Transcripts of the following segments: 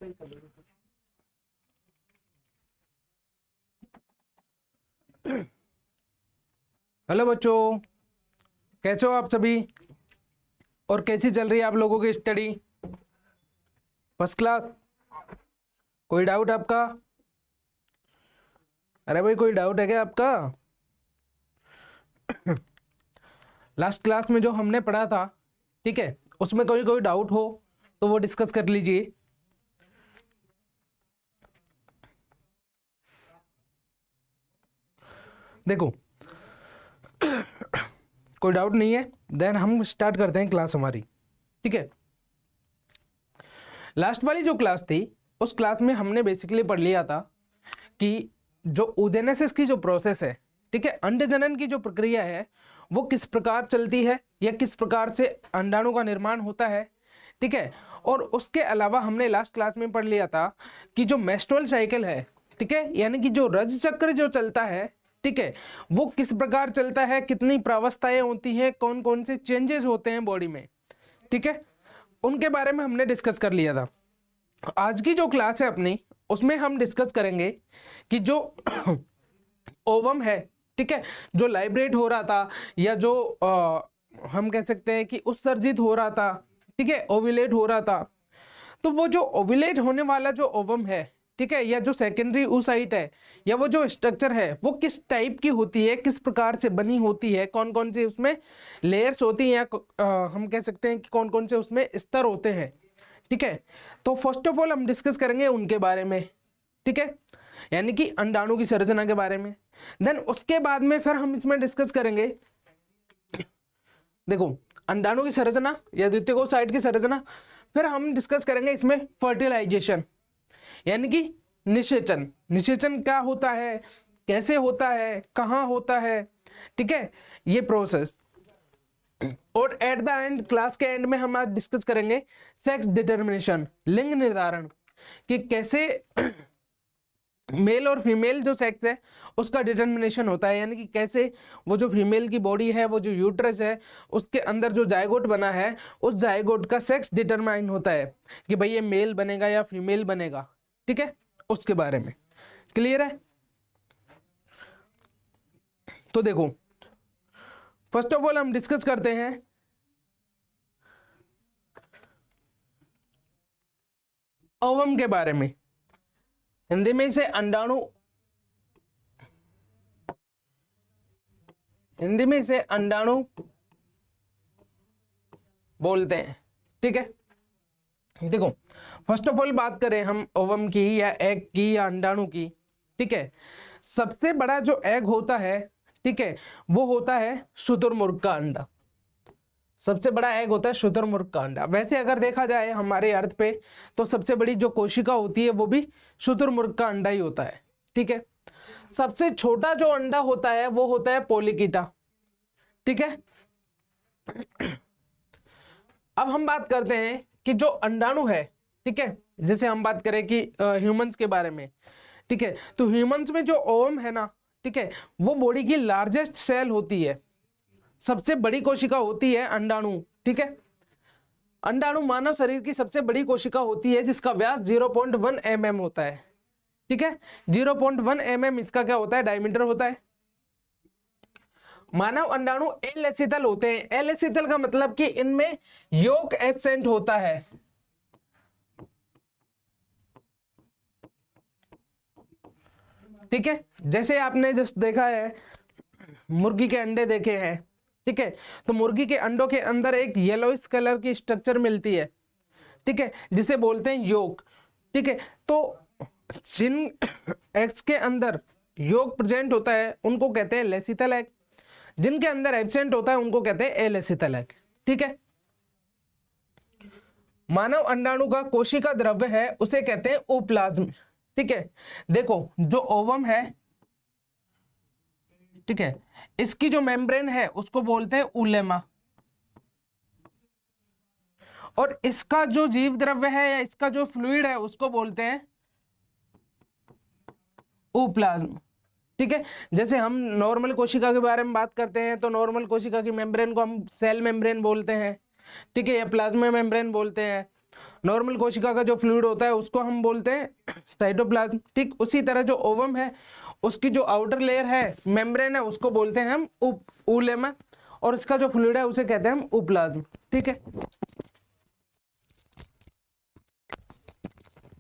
Hello बच्चों, कैसे हो आप सभी और कैसी चल रही है आप लोगों की स्टडी? First class. कोई डाउट आपका? अरे भाई, कोई डाउट है क्या आपका? लास्ट क्लास में जो हमने पढ़ा था, ठीक है, उसमें कोई कोई डाउट हो तो वो डिस्कस कर लीजिए। देखो, कोई डाउट नहीं है, देन हम स्टार्ट करते हैं क्लास हमारी। ठीक है, लास्ट वाली जो क्लास थी उस क्लास में हमने बेसिकली पढ़ लिया था कि जो oogenesis की जो प्रोसेस है, ठीक है, अंड जनन की जो प्रक्रिया है वो किस प्रकार चलती है या किस प्रकार से अंडाणु का निर्माण होता है। ठीक है, और उसके अलावा हमने लास्ट क्लास में पढ़ लिया था कि जो मेस्ट्रुअल साइकिल है, ठीक है, यानी कि जो रज चक्र जो चलता है, ठीक है, वो किस प्रकार चलता है, कितनी प्रावस्थाएं होती हैं, कौन कौन से चेंजेस होते हैं बॉडी में, ठीक है, उनके बारे में हमने डिस्कस कर लिया था। आज की जो क्लास है अपनी, उसमें हम डिस्कस करेंगे कि जो ओवम है, ठीक है, जो लाइब्रेट हो रहा था या जो हम कह सकते हैं कि उत्सर्जित हो रहा था, ठीक है, ओव्यूलेट हो रहा था, तो वो जो ओव्यूलेट होने वाला जो ओवम है, ठीक है, या जो सेकेंडरी oocyte है या वो जो स्ट्रक्चर है वो किस टाइप की होती है, किस प्रकार से बनी होती है, कौन कौन से उसमें लेयर्स होती हैं या हम कह सकते हैं कि कौन कौन से उसमें स्तर होते हैं। ठीक है, तो फर्स्ट ऑफ ऑल हम डिस्कस करेंगे उनके बारे में, ठीक है, यानी कि अंडाणु की संरचना के बारे में। देन उसके बाद में फिर हम इसमें डिस्कस करेंगे, देखो, अंडाणु की संरचना या द्वितीयकोसाइट की संरचना, फिर हम डिस्कस करेंगे इसमें फर्टिलाइजेशन यानी कि निषेचन। निषेचन क्या होता है, कैसे होता है, कहाँ होता है, ठीक है, ये प्रोसेस। और एट द एंड, क्लास के एंड में हम आज डिस्कस करेंगे सेक्स डिटर्मिनेशन, लिंग निर्धारण, कि कैसे मेल और फीमेल जो सेक्स है उसका डिटर्मिनेशन होता है, यानी कि कैसे वो जो फीमेल की बॉडी है, वो जो यूट्रस है, उसके अंदर जो जायगोट बना है, उस जायगोट का सेक्स डिटरमाइन होता है कि भाई ये मेल बनेगा या फीमेल बनेगा। ठीक है, उसके बारे में क्लियर है? तो देखो, फर्स्ट ऑफ ऑल हम डिस्कस करते हैं ओवम के बारे में। हिंदी में इसे अंडाणु, हिंदी में इसे अंडाणु बोलते हैं। ठीक है, देखो, फर्स्ट ऑफ ऑल बात करें हम ओवम की या एग की या अंडाणु की, ठीक है, सबसे बड़ा जो एग होता है, ठीक है, वो होता है शुतुरमुर्ग का अंडा। सबसे बड़ा एग होता है शुतुरमुर्ग का अंडा। वैसे अगर देखा जाए हमारे अर्थ पे तो सबसे बड़ी जो कोशिका होती है वो भी शुतुरमुर्ग का अंडा ही होता है। ठीक है, सबसे छोटा जो अंडा होता है वो होता है पोलिकीटा। ठीक है, अब हम बात करते हैं कि जो अंडाणु है, ठीक है, जैसे हम बात करें कि ह्यूमंस के बारे में, ठीक है, तो ह्यूमंस में जो ओवम है ना, ठीक है, वो बॉडी की लार्जेस्ट सेल होती है, सबसे बड़ी कोशिका होती है अंडाणु। ठीक है, अंडाणु मानव शरीर की सबसे बड़ी कोशिका होती है जिसका व्यास 0.1 mm होता है। ठीक है, 0.1 mm इसका क्या होता है, डायमीटर होता है। मानव अंडाणु एलेसिथल होते हैं। एलेसिथल का मतलब कि इनमें योक एब्सेंट होता है। ठीक है, जैसे आपने जस्ट देखा है मुर्गी के अंडे देखे हैं, ठीक है, तो मुर्गी के अंडों के अंदर एक येलोइश कलर की स्ट्रक्चर मिलती है, ठीक है, जिसे बोलते हैं योक। ठीक है, तो जिन एग्स के अंदर योक प्रेजेंट होता है उनको कहते हैं लेसिथल एग, जिनके अंदर एब्सेंट होता है उनको कहते हैं एलेसिथल एग। ठीक है, मानव अंडाणु का कोशिका द्रव्य है उसे कहते हैं ओप्लाज्म। ठीक है, देखो, जो ओवम है, ठीक है, इसकी जो मेम्ब्रेन है उसको बोलते हैं उलेमा, और इसका जो जीव द्रव्य है या इसका जो फ्लूइड है उसको बोलते हैं ओप्लाज्म। ठीक है, जैसे हम नॉर्मल कोशिका के बारे में बात करते हैं तो नॉर्मल कोशिका की मेम्ब्रेन को हम सेल मेम्ब्रेन बोलते हैं, ठीक है, या प्लाज्मा मेम्ब्रेन बोलते हैं। नॉर्मल कोशिका का जो फ्लूइड होता है उसको हम बोलते हैं साइटोप्लाज्म। ठीक उसी तरह जो ओवम है उसकी जो आउटर लेयर है मेम्ब्रेन है उसको बोलते हैं हम उलेमा, और इसका जो फ्लूइड है उसे कहते हैं हम उप्लाज्म। ठीक है,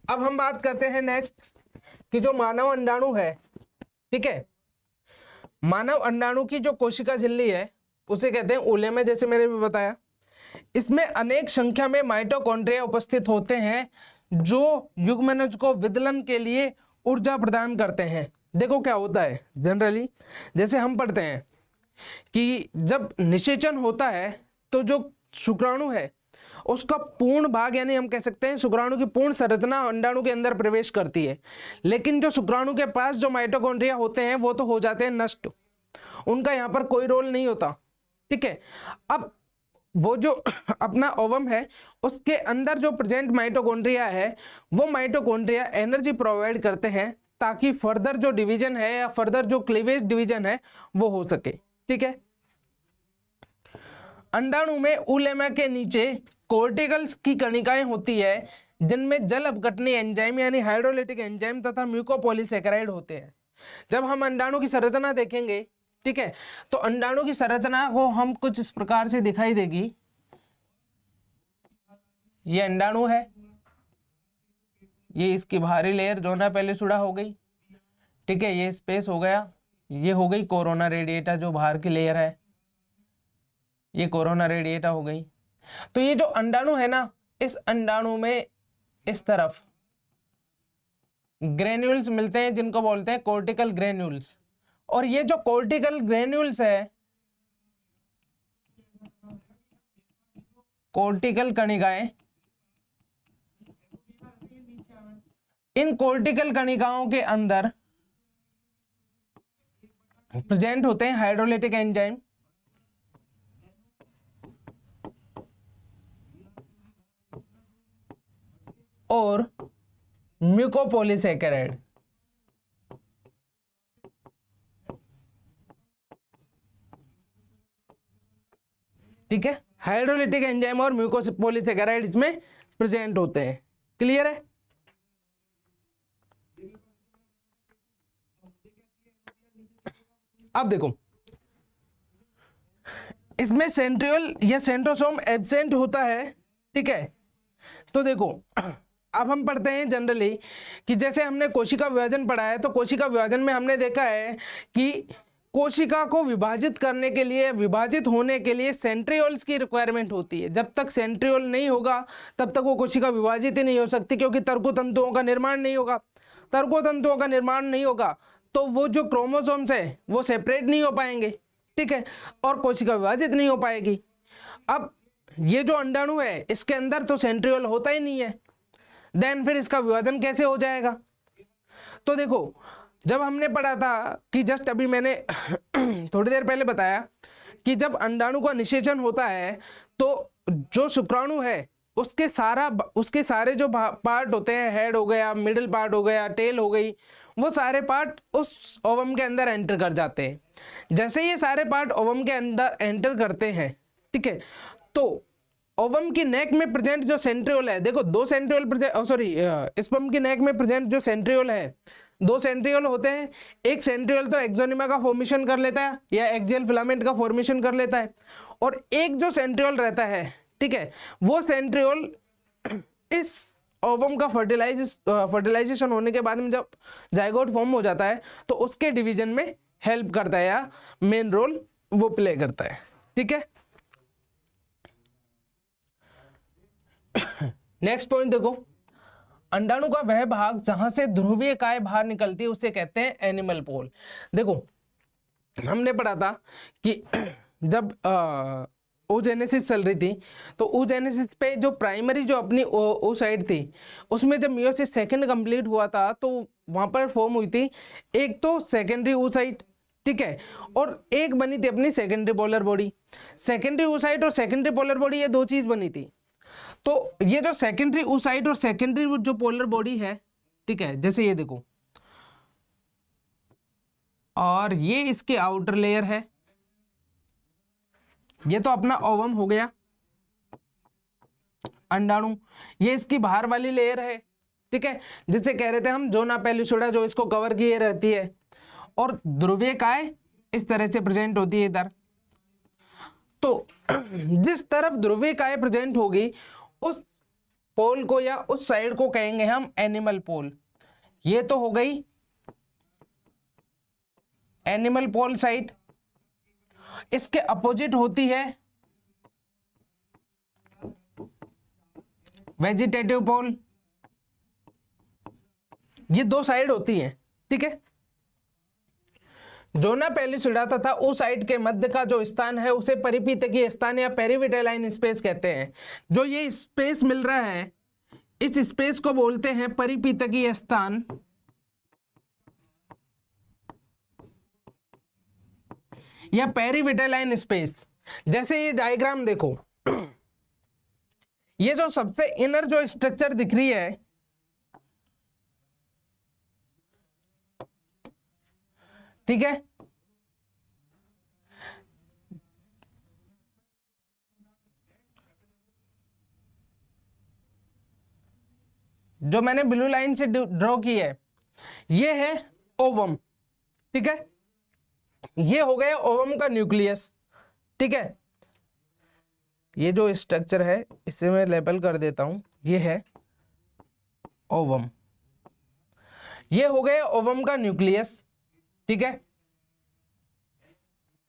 अब हम बात करते हैं नेक्स्ट कि जो मानव अंडाणु है, ठीक है, मानव अंडाणु की जो कोशिका झिल्ली है उसे कहते हैं उलेमा, जैसे मैंने भी बताया। इसमें अनेक संख्या में माइटोकॉन्ड्रिया उपस्थित होते हैं जो युग्मनज को विदलन के लिए ऊर्जा प्रदान करते हैं। देखो क्या होता है जनरली, जैसे हम पढ़ते हैं कि जब निषेचन होता है तो जो शुक्राणु है उसका पूर्ण भाग, यानी हम कह सकते हैं शुक्राणु की पूर्ण संरचना अंडाणु के अंदर प्रवेश करती है, लेकिन जो शुक्राणु के पास जो माइटोकॉन्ड्रिया होते हैं वो तो हो जाते हैं नष्ट, उनका यहाँ पर कोई रोल नहीं होता। ठीक है, अब वो जो अपना ओवम है उसके अंदर जो प्रेजेंट माइटोकॉन्ड्रिया है वो माइटोकॉन्ड्रिया एनर्जी प्रोवाइड करते हैं ताकि फर्दर जो डिवीजन है या फर्दर जो क्लीवेज डिवीजन है वो हो सके। ठीक है, अंडाणु में उलेमा के नीचे कोर्टिकल्स की कणिकाएं होती है जिनमें जल अपघटनी एंजाइम यानी हाइड्रोलिटिक एंजाइम तथा म्यूकोपॉलीसैकेराइड होते हैं। जब हम अंडाणु की संरचना देखेंगे, ठीक है, तो अंडाणु की संरचना को हम कुछ इस प्रकार से दिखाई देगी। ये अंडाणु है, ये इसकी बाहरी लेयर जोना पेलिसुडा हो गई, ठीक है, ये स्पेस हो गया, ये हो गई कोरोना रेडिएटा जो बाहर की लेयर है, ये कोरोना रेडिएटा हो गई। तो ये जो अंडाणु है ना, इस अंडाणु में इस तरफ ग्रेन्यूल्स मिलते हैं जिनको बोलते हैं कोर्टिकल ग्रेन्यूल्स, और ये जो कोर्टिकल ग्रेन्यूल्स है, कोर्टिकल कणिकाएं, इन कोर्टिकल कणिकाओं के अंदर प्रेजेंट होते हैं हाइड्रोलिटिक एंजाइम और म्यूकोपॉलीसैकेराइड। ठीक है, हाइड्रोलिटिक एंजाइम और म्यूकोपॉलीसैकेराइड इसमें प्रेजेंट होते हैं। क्लियर है? अब देखो, इसमें सेंट्रियोल या सेंट्रोसोम एब्सेंट होता है। ठीक है, तो देखो अब हम पढ़ते हैं जनरली कि जैसे हमने कोशिका विभाजन पढ़ा है, तो कोशिका विभाजन में हमने देखा है कि कोशिका को विभाजित करने के लिए, विभाजित होने के लिए सेंट्रियोल्स की रिक्वायरमेंट होती है। जब तक सेंट्रियोल नहीं होगा तब तक वो कोशिका विभाजित ही नहीं हो सकती, क्योंकि तर्कोतंतुओं का निर्माण नहीं होगा। तर्कोतंतुओं का निर्माण नहीं होगा तो वो जो क्रोमोसोम्स है वो सेपरेट नहीं हो पाएंगे। ठीक है, और कोशिका विभाजित नहीं हो पाएगी। अब ये जो अंडाणु है इसके अंदर तो सेंट्रियोल होता ही नहीं है, देन फिर इसका विभाजन कैसे हो जाएगा? तो देखो, जब हमने पढ़ा था कि जस्ट अभी मैंने थोड़ी देर पहले बताया कि जब अंडाणु का निषेचन होता है तो जो शुक्राणु है उसके सारे जो पार्ट होते हैं, हेड हो गया, मिडिल पार्ट हो गया, टेल हो गई, वो सारे पार्ट उस ओवम के अंदर एंटर कर जाते हैं। जैसे ये सारे पार्ट ओवम के अंदर एंटर करते हैं, ठीक है, तो ओवम की नेक में प्रेजेंट जो सेंट्रियोल है, देखो दो सेंट्रियोल स्पर्म की नेक में प्रेजेंट जो सेंट्रियोल है, दो सेंट्रियोल होते हैं। एक सेंट्रियोल तो एक्सोनिमा का फॉर्मेशन कर लेता है या एक्सियल फिलामेंट का फॉर्मेशन कर लेता है, और एक जो सेंट्रियोल रहता है, ठीक है, वो सेंट्रियोल इस ओवम का फर्टिलाइजेशन होने के बाद में जब जाइगोट फॉर्म हो जाता है तो उसके डिवीजन में हेल्प करता है या मेन रोल वो प्ले करता है। ठीक है, नेक्स्ट पॉइंट देखो, अंडाणु का वह भाग जहां से ध्रुवीय काय बाहर निकलती है उसे कहते हैं एनिमल पोल। देखो हमने पढ़ा था कि जब ओजेनेसिस चल रही थी तो ओजेनेसिस पे जो प्राइमरी जो अपनी ओसाइट थी उसमें जब मियोसिस सेकंड कंप्लीट हुआ था तो वहां पर फॉर्म हुई थी एक तो सेकेंडरी ओसाइट, ठीक है, और एक बनी थी अपनी secondary polar body. Secondary oocyte और सेकेंडरी पोलर बॉडी ये दो चीज बनी थी। तो ये जो सेकेंडरी ओसाइट और सेकेंडरी जो पोलर बॉडी है, ठीक है, जैसे ये देखो, और ये इसके आउटर लेयर है, ये तो अपना ओवम हो गया, अंडाणु, ये इसकी बाहर वाली लेयर है, ठीक है, जिसे कह रहे थे हम ज़ोना पेलुसिडा, जो इसको कवर किए रहती है। और ध्रुवीय काय इस तरह से प्रेजेंट होती है इधर। तो जिस तरफ ध्रुवीय काय प्रेजेंट होगी उस पोल को या उस साइड को कहेंगे हम एनिमल पोल। ये तो हो गई एनिमल पोल साइड। इसके अपोजिट होती है वेजिटेटिव पोल। ये दो साइड होती है, ठीक है। ज़ोना पेलुसिडा तथा उस साइड के मध्य का जो स्थान है उसे परिपीतकीय स्थान या पेरीविटेलाइन स्पेस कहते हैं। जो ये स्पेस मिल रहा है इस स्पेस को बोलते हैं परिपीतकीय स्थान या पेरीविटेलाइन स्पेस। जैसे ये डायग्राम देखो, ये जो सबसे इनर जो स्ट्रक्चर दिख रही है, ठीक है, जो मैंने ब्लू लाइन से ड्रॉ की है ये है ओवम, ठीक है। ये हो गया ओवम का न्यूक्लियस, ठीक है। ये जो स्ट्रक्चर है इसे मैं लेबल कर देता हूं, ये है ओवम। ये हो गया ओवम का न्यूक्लियस, ठीक है।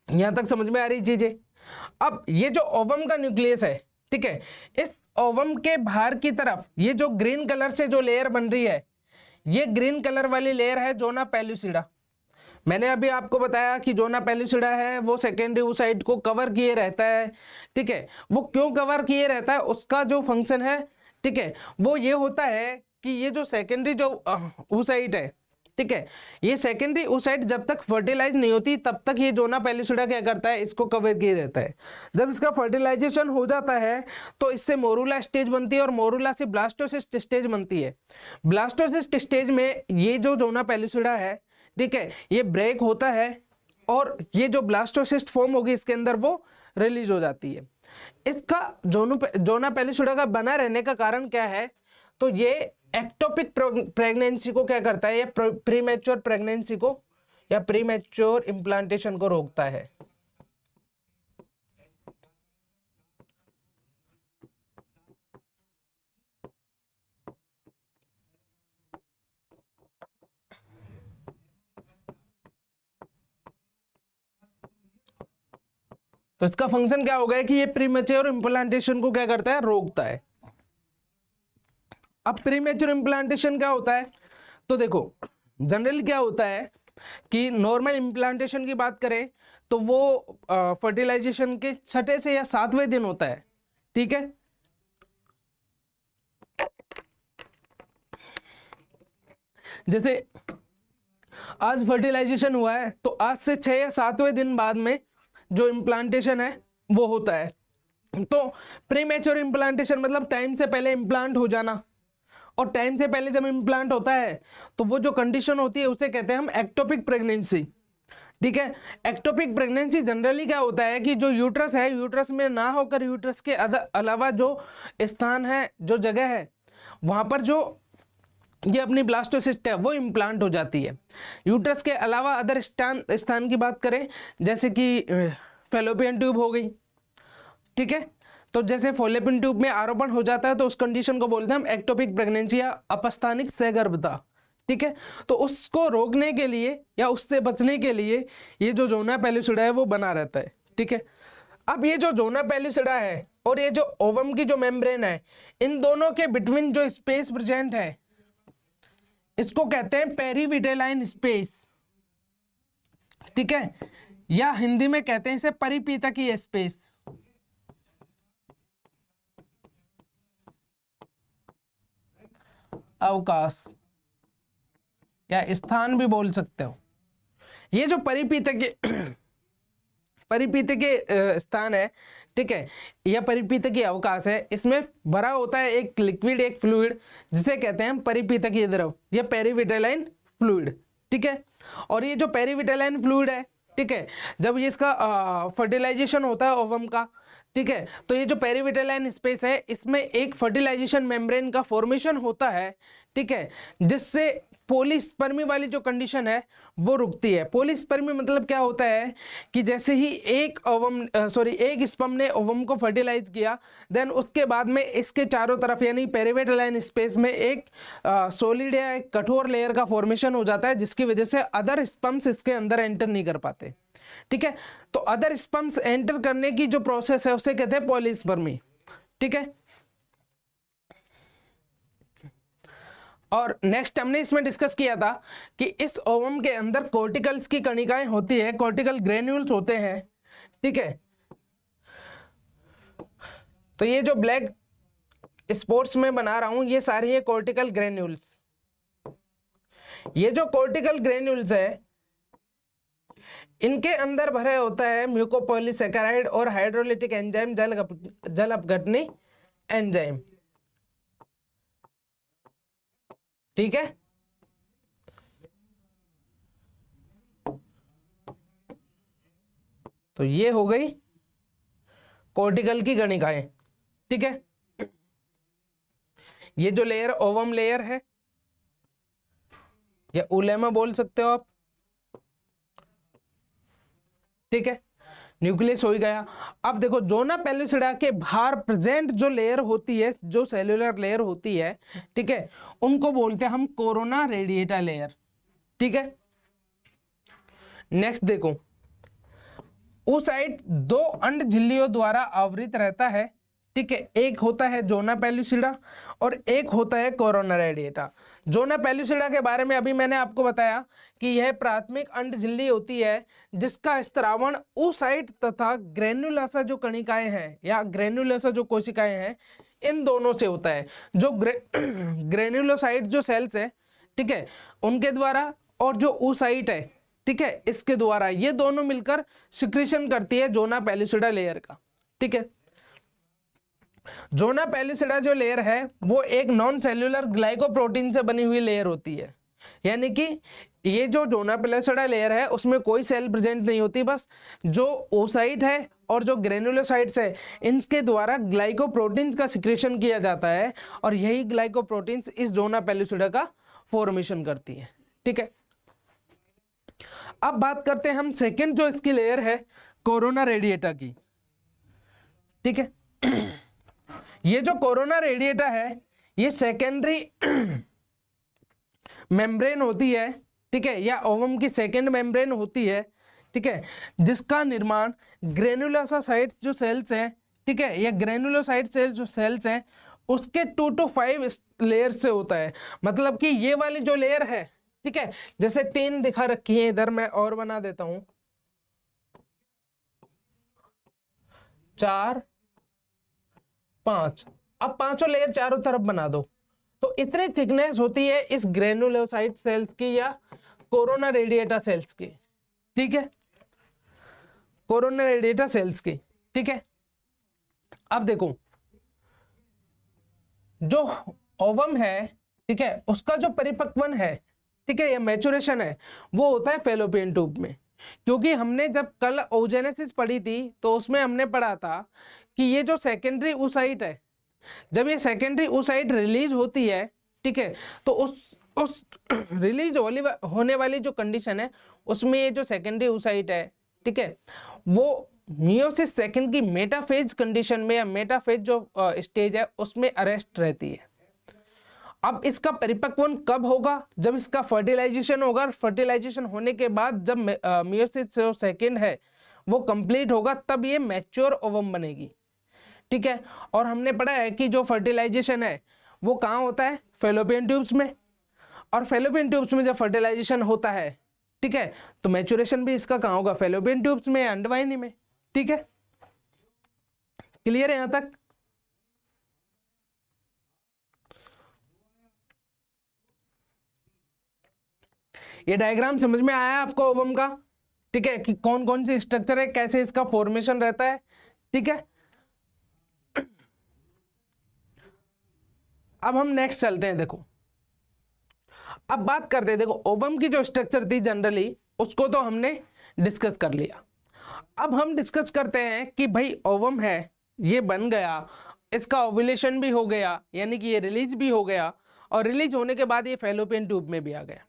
यहां तक समझ में आ रही चीजें। अब ये जो ओवम का न्यूक्लियस है, ठीक है, इस ओवम के बाहर की तरफ ये जो ग्रीन कलर से जो लेयर बन रही है, ये ग्रीन कलर वाली लेयर है ज़ोना पेलुसिडा। मैंने अभी आपको बताया कि ज़ोना पेलुसिडा है वो सेकेंडरी oocyte को कवर किए रहता है, ठीक है। वो क्यों कवर किए रहता है, उसका जो फंक्शन है, ठीक है, वो ये होता है कि ये जो सेकेंडरी जो oocyte है, ठीक है, ये सेकेंडरी oocyte जब तक फर्टिलाइज नहीं होती तब तक ये ज़ोना पेलुसिडा क्या करता है, इसको कवर किए रहता है। जब इसका फर्टिलाइजेशन हो जाता है तो इससे मोरूला स्टेज बनती है और मोरूला से ब्लास्टोसिस्ट स्टेज बनती है। ब्लास्टोसिस्ट स्टेज में ये जो ज़ोना पेलुसिडा है, ठीक है, ये ब्रेक होता है और ये जो ब्लास्टोसिस्ट फॉर्म होगी इसके अंदर वो रिलीज हो जाती है। इसका ज़ोना पेलुसिडा का बना रहने का कारण क्या है, तो ये एक्टोपिक प्रेगनेंसी को क्या करता है, ये प्रीमेच्योर प्रेगनेंसी को या प्रीमेच्योर इम्प्लांटेशन को रोकता है। तो इसका फंक्शन क्या होगा कि ये प्रीमेच्योर इम्प्लांटेशन को क्या करता है, रोकता है। अब प्रीमेच्योर इम्प्लांटेशन क्या होता है, तो देखो जनरली क्या होता है कि नॉर्मल इम्प्लांटेशन की बात करें तो वो फर्टिलाइजेशन के 6 से या 7वें दिन होता है, ठीक है। जैसे आज फर्टिलाइजेशन हुआ है तो आज से 6 या 7वें दिन बाद में जो इम्प्लांटेशन है वो होता है। तो प्रीमेच्योर इम्प्लांटेशन मतलब टाइम से पहले इम्प्लांट हो जाना, और टाइम से पहले जब इम्प्लांट होता है तो वो जो कंडीशन होती है उसे कहते हैं हम एक्टोपिक प्रेगनेंसी, ठीक है। एक्टोपिक प्रेगनेंसी जनरली क्या होता है कि जो यूट्रस है, यूट्रस में ना होकर यूट्रस के अलावा जो स्थान है, जो जगह है, वहां पर जो ये अपनी ब्लास्टोसिस्ट है वो इम्प्लांट हो जाती है। यूट्रस के अलावा अदर स्थान की बात करें जैसे कि फैलोपियन ट्यूब हो गई, ठीक है। तो जैसे फैलोपियन ट्यूब में आरोपण हो जाता है तो उस कंडीशन को बोलते हैं हम एक्टोपिक प्रेगनेंसी या अपस्थानिक सहगर्भता, ठीक है। तो उसको रोकने के लिए या उससे बचने के लिए ये जो ज़ोना पेलुसिडा है वो बना रहता है, ठीक है। अब ये जो ज़ोना पेलुसिडा है और ये जो ओवम की जो मेम्ब्रेन है, इन दोनों के बिटवीन जो स्पेस प्रेजेंट है इसको कहते हैं पेरीविटेलाइन स्पेस, ठीक है, या हिंदी में कहते हैं इसे परिपीतकीय स्पेस। अवकाश या स्थान भी बोल सकते हो। ये जो परिपीतकीय स्थान है, ठीक है, यह परिपीतकीय अवकाश है, इसमें भरा होता है एक लिक्विड, एक फ्लूइड जिसे कहते हैं परिपीतकीय द्रव या पेरीविटेलाइन फ्लूइड, ठीक है। और ये जो पेरीविटेलाइन फ्लूइड है, ठीक है, जब ये इसका फर्टिलाइजेशन होता है ओवम का, ठीक है। तो ये जो पेरिविटेलाइन स्पेस है इसमें एक फर्टिलाइजेशन मेम्ब्रेन का फॉर्मेशन होता है, ठीक है, जिससे पॉलीस्पर्मी वाली जो कंडीशन है वो रुकती है। पॉलीस्पर्मी मतलब क्या होता है कि जैसे ही एक स्पर्म ने ओवम को फर्टिलाइज किया, देन उसके बाद में इसके चारों तरफ यानी पेरिविटेलाइन स्पेस में एक सॉलिड या एक कठोर लेयर का फॉर्मेशन हो जाता है, जिसकी वजह से अदर स्पर्म्स इसके अंदर एंटर नहीं कर पाते, ठीक है। तो अदर स्पर्म्स एंटर करने की जो प्रोसेस है उसे कहते हैं पॉलीस्पर्मी, ठीक है। और नेक्स्ट हमने इसमें डिस्कस किया था कि इस ओवम के अंदर कॉर्टिकल्स की कणिकाएं होती है, कॉर्टिकल ग्रेन्यूल्स होते हैं, ठीक है। तो ये जो ब्लैक स्पॉट्स में बना रहा हूं ये सारी है कॉर्टिकल ग्रेन्यूल्स। ये जो कॉर्टिकल ग्रेन्यूल्स है इनके अंदर भरे होता है म्यूकोपॉलीसैकेराइड और हाइड्रोलिटिक एंजाइम, जल अपघटनी एंजाइम, ठीक है। तो ये हो गई कॉर्टिकल की कणिकाएं, ठीक है। ये जो लेयर ओवम लेयर है या उलेमा बोल सकते हो आप, ठीक है। न्यूक्लियस हो ही गया। अब देखो जोना पेलुसिडा के बाहर प्रेजेंट जो लेयर होती है, जो सेल्यूलर लेयर होती है, ठीक है, उनको बोलते हैं हम कोरोना रेडिएटा लेयर, ठीक है। नेक्स्ट देखो, oocyte दो अंड झिल्लियों द्वारा आवृत रहता है, ठीक है। एक होता है जोना पेलुसिडा और एक होता है कोरोना रेडिएटा। जोना पेलुसिडा के बारे में अभी मैंने आपको बताया कि यह प्राथमिक अंड झिल्ली होती है जिसका स्त्रावण oocyte तथा ग्रेन्युलोसा जो कणिकाएं हैं या ग्रेन्युलोसा जो कोशिकाएं हैं इन दोनों से होता है। जो ग्रेन्युलोसाइट जो सेल्स है, ठीक है, उनके द्वारा और जो oocyte है, ठीक है, इसके द्वारा ये दोनों मिलकर सिक्रीशन करती है जोना पेलुसिडा लेयर का, ठीक है। जोना पेलुसिडा जो लेयर है वो एक नॉन सेल्यूलर ग्लाइकोप्रोटीन से बनी हुई लेयर होती है, यानी कि ये जो जोना पेलुसिडा लेयर है उसमें कोई सेल प्रेजेंट नहीं होती, बस जो oocyte है और जो ग्रेन्युलोसाइट्स है इनके द्वारा ग्लाइकोप्रोटीन्स का सिक्रेशन किया जाता है और यही ग्लाइकोप्रोटीन्स इस जोना पेलुसिडा का फॉर्मेशन करती है, ठीक है। अब बात करते हैं हम सेकंड जो इसकी लेयर है कोरोना रेडिएटा की, ठीक है। ये जो कोरोना रेडिएटा है ये सेकेंडरी मेम्ब्रेन होती है, ठीक है, या ओवम की सेकेंड मेम्ब्रेन होती है, ठीक है, जिसका निर्माण ग्रेन्युलोसाइट्स जो सेल्स हैं, ठीक है, या ग्रेन्युलोसाइट सेल्स जो सेल्स हैं उसके 2 to 5 लेयर से होता है। मतलब कि ये वाली जो लेयर है, ठीक है, जैसे 3 दिखा रखी है, इधर मैं और बना देता हूं, 4 5, अब पांचों लेयर चारों तरफ बना दो तो इतनी थिकनेस होती है इस ग्रेन्युलोसाइट सेल्स की या कोरोना रेडिएटा सेल्स की, ठीक है, कोरोना रेडिएटा सेल्स की, ठीक है। अब देखो जो ओवम है, ठीक है, उसका जो परिपक्वन है, ठीक है, या मैचुरेशन है वो होता है फैलोपियन ट्यूब में। क्योंकि हमने जब कल ओजेनेसिस पढ़ी थी तो उसमें हमने पढ़ा था कि ये जो सेकेंडरी oocyte है, जब ये सेकेंडरी oocyte रिलीज होती है, ठीक है, तो उस रिलीज होने वाली जो कंडीशन है उसमें ये जो सेकेंडरी oocyte है, ठीक है, वो मियोसिस सेकंड की मेटाफेज कंडीशन में या मेटाफेज जो स्टेज है उसमें अरेस्ट रहती है। अब इसका परिपक्वन कब होगा? जब इसका फर्टिलाइजेशन होगा, फर्टिलाइजेशन होने के बाद जब मियोसिस जो सेकंड है वो कंप्लीट होगा तब ये मैच्योर ओवम बनेगी, ठीक है। और हमने पढ़ा है कि जो फर्टिलाइजेशन है वो कहाँ होता है? फैलोपियन ट्यूब्स में। और फैलोपियन ट्यूब्स में जब फर्टिलाइजेशन होता है, ठीक है, तो मैच्योरेशन भी इसका कहाँ होगा? फैलोपियन ट्यूब्स में या अंडवाहिनी में, ठीक है। क्लियर है यहां तक? ये डायग्राम समझ में आया आपको ओवम का? ठीक है, कि कौन कौन सी स्ट्रक्चर है, कैसे इसका फॉर्मेशन रहता है, ठीक है। अब हम नेक्स्ट चलते हैं। देखो अब बात करते हैं, देखो ओवम की जो स्ट्रक्चर थी जनरली उसको तो हमने डिस्कस कर लिया। अब हम डिस्कस करते हैं कि भाई ओवम है, ये बन गया, इसका ओव्यूलेशन भी हो गया, यानी कि ये रिलीज भी हो गया, और रिलीज होने के बाद ये फैलोपियन ट्यूब में भी आ गया।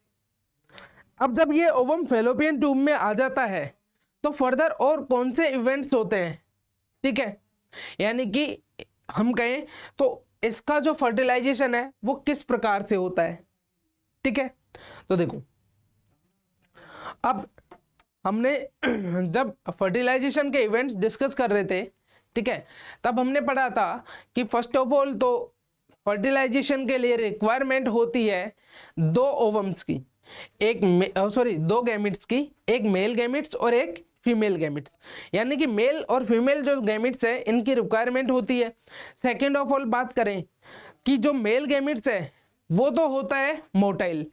अब जब ये ओवम फैलोपियन ट्यूब में आ जाता है तो फर्दर और कौन से इवेंट्स होते हैं, ठीक है, यानी कि हम कहें तो इसका जो फर्टिलाइजेशन है वो किस प्रकार से होता है, ठीक है। तो देखो, अब हमने जब फर्टिलाइजेशन के इवेंट्स डिस्कस कर रहे थे, ठीक है, तब हमने पढ़ा था कि फर्स्ट ऑफ ऑल तो फर्टिलाइजेशन के लिए रिक्वायरमेंट होती है दो ओवम्स की, दो गैमिट्स की, एक मेल गैमिट्स और एक फीमेल गैमिट्स, यानी कि मेल और फीमेल जो गैमिट्स है इनकी रिक्वायरमेंट होती है। सेकेंड ऑफ ऑल बात करें कि जो मेल गैमिट्स है वो तो होता है मोटाइल,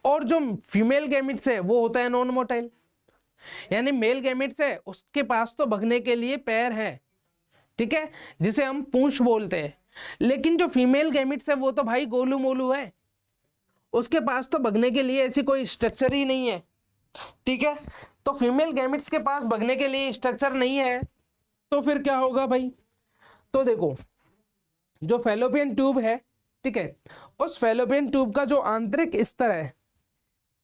और जो फीमेल गैमिट्स है वो होता है नॉन मोटाइल, यानी मेल गैमिट्स है उसके पास तो भगने के लिए पैर है, ठीक है, जिसे हम पूंछ बोलते हैं, लेकिन जो फीमेल गैमिट्स है वो तो भाई गोलू मोलू है, उसके पास तो भगने के लिए ऐसी कोई स्ट्रक्चर ही नहीं है, ठीक है। तो फीमेल गैमिट्स के पास भगने के लिए स्ट्रक्चर नहीं है, तो फिर क्या होगा भाई, तो देखो जो फैलोपियन ट्यूब है, ठीक है, उस फैलोपियन ट्यूब का जो आंतरिक स्तर है,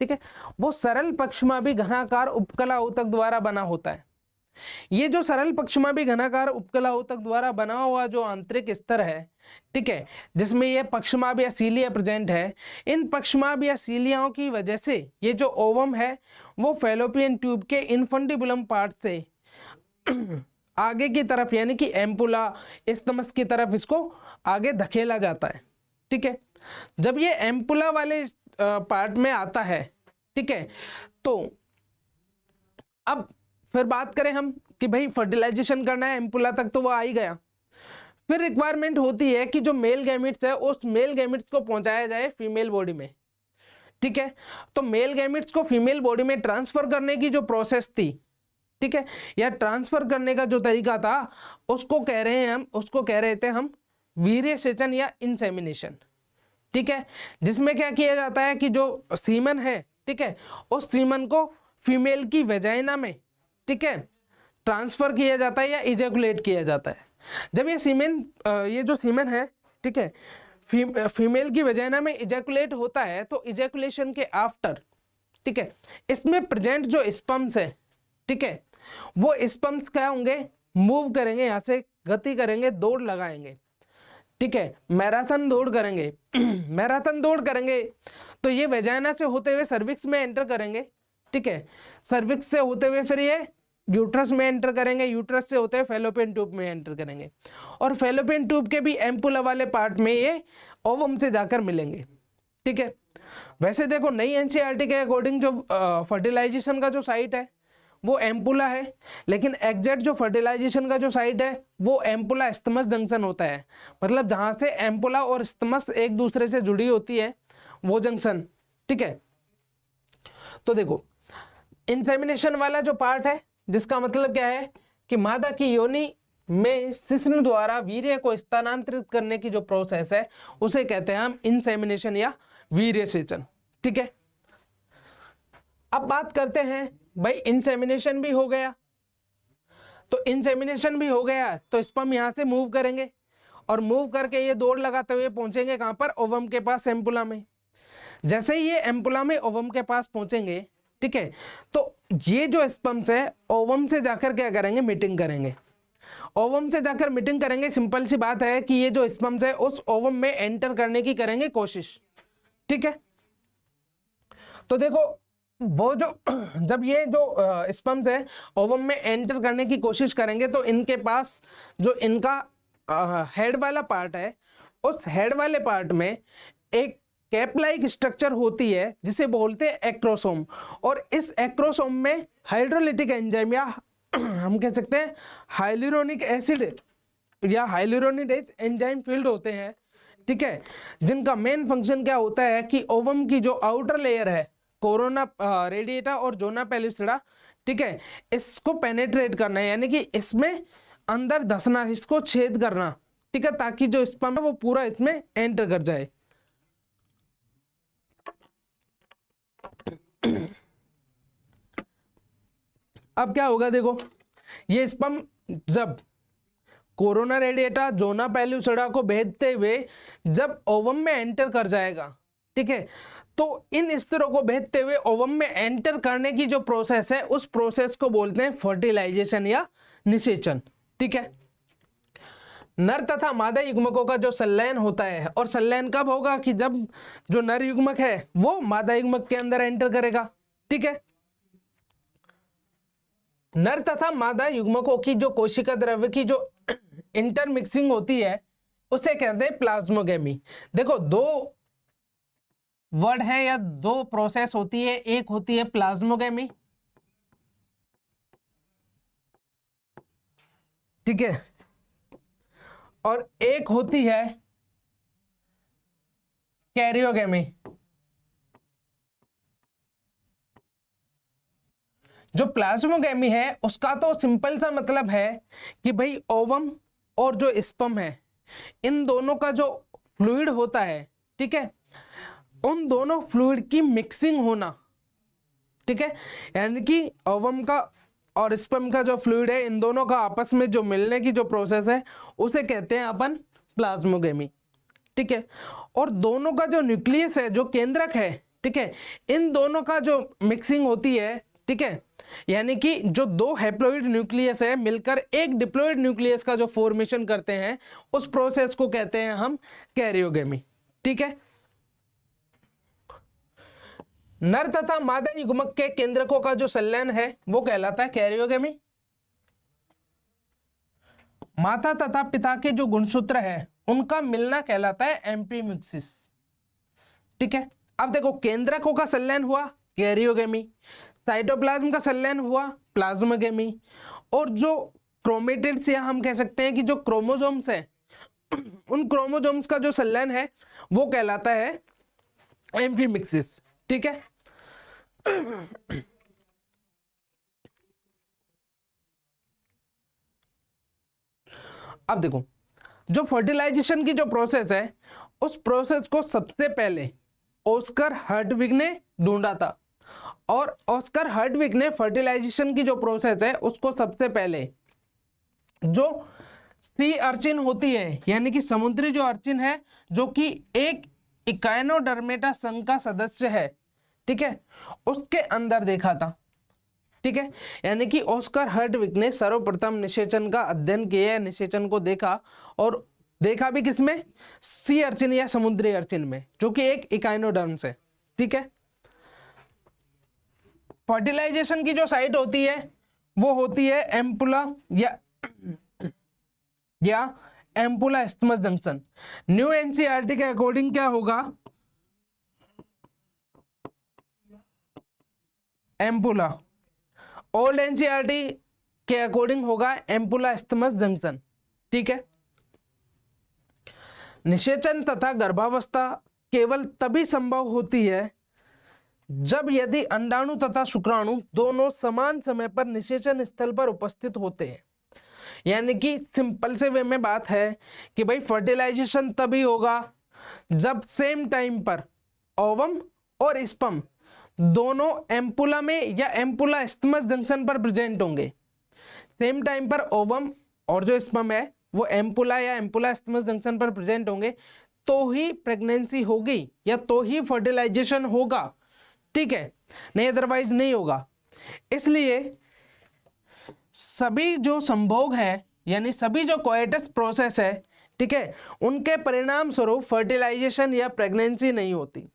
ठीक है, वो सरल पक्षमाभी घनाकार उपकला ऊतक द्वारा बना होता है। ये जो सरल पक्षमाभी घनाकार उपकला ऊतक द्वारा बना हुआ जो आंतरिक स्तर है, ठीक है, जिसमें ये पक्षमाभ या सीलिया प्रेजेंट है, इन पक्षमाभ या सीलियाओं की वजह से ये जो ओवम है वो फैलोपियन ट्यूब के इन्फंडिबुलम पार्ट से आगे की तरफ, यानी कि एम्पुला इस्थमस की तरफ इसको आगे धकेला जाता है, ठीक है। जब ये एम्पुला वाले पार्ट में आता है, ठीक है, तो अब फिर बात करें हम कि भाई फर्टिलाइजेशन करना है एम्पुला तक, तो वो आ ही गया। फिर रिक्वायरमेंट होती है कि जो मेल गैमिट्स है उस मेल गैमिट्स को पहुंचाया जाए फीमेल बॉडी में, ठीक है। तो मेल गैमिट्स को फीमेल बॉडी में ट्रांसफर करने की जो प्रोसेस थी, ठीक है, या ट्रांसफर करने का जो तरीका था, उसको कह रहे थे हम वीर्य सेचन या इंसेमिनेशन, ठीक है, जिसमें क्या किया जाता है कि जो सीमन है, ठीक है, उस सीमन को फीमेल की वेजाइना में, ठीक है, ट्रांसफर किया जाता है या इजैकुलेट किया जाता है। जब ये जो सीमन है, ठीक है, फीमेल की वेजाइना में इजैकुलेट होता है, तो इजैकुलेशन के आफ्टर, ठीक है, इसमें प्रेजेंट जो स्पर्म्स है, ठीक है, वो स्पर्म्स क्या होंगे, मूव करेंगे, यहां से गति करेंगे, दौड़ लगाएंगे, ठीक है, मैराथन दौड़ करेंगे मैराथन दौड़ करेंगे, तो ये वेजाइना से होते हुए सर्विक्स में एंटर करेंगे, ठीक है, सर्विक्स से होते हुए फिर ये यूट्रस में एंटर करेंगे, यूट्रस से होते हुए फैलोपियन ट्यूब में एंटर करेंगे, और फैलोपियन ट्यूब के भी एम्पुला वाले पार्ट में ये ओवम से जाकर मिलेंगे, ठीक है। वैसे देखो नई एनसीईआरटी के अकॉर्डिंग जो फर्टिलाइजेशन का जो साइट है वो एम्पुला है, लेकिन एग्जैक्ट जो फर्टिलाइजेशन का जो साइट है वो एम्पुला स्टमस जंक्शन होता है, मतलब जहां से एम्पुला और स्टमस एक दूसरे से जुड़ी होती है वो जंक्शन, ठीक है। तो देखो इंसेमिनेशन वाला जो पार्ट है, जिसका मतलब क्या है कि मादा की योनि में शिश्न द्वारा वीर्य को स्थानांतरित करने की जो प्रोसेस है उसे कहते हैं हम इंसेमिनेशन या वीर्य सेचन, ठीक है। अब बात करते हैं भाई इंसेमिनेशन भी हो गया, तो इंसेमिनेशन भी हो गया तो स्पर्म यहां से मूव करेंगे, और मूव करके ये दौड़ लगाते हुए पहुंचेंगे कहां पर, ओवम के पास, एम्पुला में। जैसे ही ये एम्पुला में ओवम के पास पहुंचेंगे, ठीक है, तो ये जो स्पर्म्स है ओवम से जाकर क्या करेंगे, मीटिंग करेंगे, ओवम से जाकर मीटिंग करेंगे। सिंपल सी बात है कि ये जो स्पर्म्स है उस ओवम में एंटर करने की करेंगे कोशिश, ठीक है। तो देखो वो जो जब ये जो स्पर्म्स है ओवम में एंटर करने की कोशिश करेंगे, तो इनके पास जो इनका हेड वाला पार्ट है, उस हेड वाले पार्ट में एक कैप लाइक स्ट्रक्चर होती है जिसे बोलते हैं एक्रोसोम, और इस एक्रोसोम में हाइड्रोलिटिक एंजाइम या हम कह सकते हैं हाइलुरोनिक एसिड या हाइलुरोनिडेज एंजाइम फील्ड होते हैं, ठीक है, जिनका मेन फंक्शन क्या होता है कि ओवम की जो आउटर लेयर है, कोरोना रेडिएटा और जोना पेलुसिडा, ठीक है, इसको पेनेट्रेट करना है, यानी कि इसमें अंदर धंसना, इसको छेद करना, ठीक है, ताकि जो स्पर्म है वो पूरा इसमें एंटर कर जाए। अब क्या होगा, देखो ये स्पर्म जब कोरोना रेडिएटा जोना पेलुसिडा को भेजते हुए जब ओवम में एंटर कर जाएगा, ठीक है, तो इन स्तरों को भेजते हुए ओवम में एंटर करने की जो प्रोसेस है उस प्रोसेस को बोलते हैं फर्टिलाइजेशन या निषेचन, ठीक है। नर तथा मादा युग्मकों का जो संलयन होता है, और संलयन कब होगा कि जब जो नर युग्मक है वो मादा युग्मक के अंदर एंटर करेगा, ठीक है। नर तथा मादा युग्मकों की जो कोशिका द्रव्य की जो इंटरमिक्सिंग होती है उसे कहते हैं प्लाज्मोगेमी। देखो दो वर्ड है या दो प्रोसेस होती है, एक होती है प्लाज्मोगेमी, ठीक है, और एक होती है कैरियोगेमी। जो प्लाज्मोगेमी है उसका तो सिंपल सा मतलब है कि भाई ओवम और जो स्पर्म है इन दोनों का जो फ्लूइड होता है, ठीक है, उन दोनों फ्लूइड की मिक्सिंग होना, ठीक है, यानी कि ओवम का और स्पर्म का जो फ्लूइड है इन दोनों का आपस में जो मिलने की जो प्रोसेस है उसे कहते हैं अपन प्लाज्मोगेमी, ठीक है। और दोनों का जो न्यूक्लियस है, जो केंद्रक है, ठीक है, इन दोनों का जो मिक्सिंग होती है, ठीक है, यानी कि जो दो हैप्लॉइड न्यूक्लियस है मिलकर एक डिप्लॉइड न्यूक्लियस का जो फॉर्मेशन करते हैं उस प्रोसेस को कहते हैं हम कैरियोगेमी, ठीक है। नर तथा मादा युग्मक के केंद्रकों का जो संलयन है वो कहलाता है कैरियोगेमी। माता तथा पिता के जो गुणसूत्र है उनका मिलना कहलाता है एम्पीमिक्सिस, ठीक है। अब देखो केंद्रकों का संलयन हुआ कैरियोगेमी, साइटोप्लाज्म का संलयन हुआ प्लाज्मोगेमी, और जो क्रोमेटिड्स या हम कह सकते हैं कि जो क्रोमोसोम्स है उन क्रोमोसोम्स का जो संलयन है वो कहलाता है एम्फीमिक्सिस, ठीक है। अब देखो जो फर्टिलाइजेशन की जो प्रोसेस है उस प्रोसेस को सबसे पहले ऑस्कर हर्टविग ने ढूंढा था, और ऑस्कर हर्टविग ने फर्टिलाइजेशन की जो प्रोसेस है उसको सबसे पहले जो सी अर्चिन होती है, यानी कि समुद्री जो अर्चिन है जो कि एक इकाइनोडर्मेटा संघ का सदस्य है, ठीक है, उसके अंदर देखा था, ठीक है। यानी कि ऑस्कर हर्टविग ने सर्वप्रथम निषेचन का अध्ययन किया, निषेचन को देखा, और देखा भी किसमें, सी अर्चिन या समुद्री अर्चिन में, जो कि एक इकाइनोडर्म्स है, ठीक है। फर्टिलाइजेशन की जो साइट होती है वो होती है एम्पुला या ampulla isthmus junction. New NCERT के अकॉर्डिंग क्या होगा, एम्पुला, ओल्ड एनसीईआरटी के अकॉर्डिंग होगा एम्पुला इस्थमस जंक्शन, ठीक है। निषेचन तथा गर्भावस्था केवल तभी संभव होती है जब यदि अंडाणु तथा शुक्राणु दोनों समान समय पर निषेचन स्थल पर उपस्थित होते हैं। यानी कि सिंपल से वे में बात है कि भाई फर्टिलाइजेशन तभी होगा जब सेम टाइम पर ओवम और स्पर्म दोनों एम्पुला में या एम्पुला इस्थमस जंक्शन पर प्रेजेंट होंगे। सेम टाइम पर ओवम और जो स्पर्म है वो एम्पुला या एम्पुला इस्थमस जंक्शन पर प्रेजेंट होंगे तो ही प्रेगनेंसी होगी या तो ही फर्टिलाइजेशन होगा, ठीक है, नहीं अदरवाइज नहीं होगा। इसलिए सभी जो संभोग है यानी सभी जो कोएटस प्रोसेस है, ठीक है, उनके परिणाम स्वरूप फर्टिलाइजेशन या प्रेगनेंसी नहीं होती,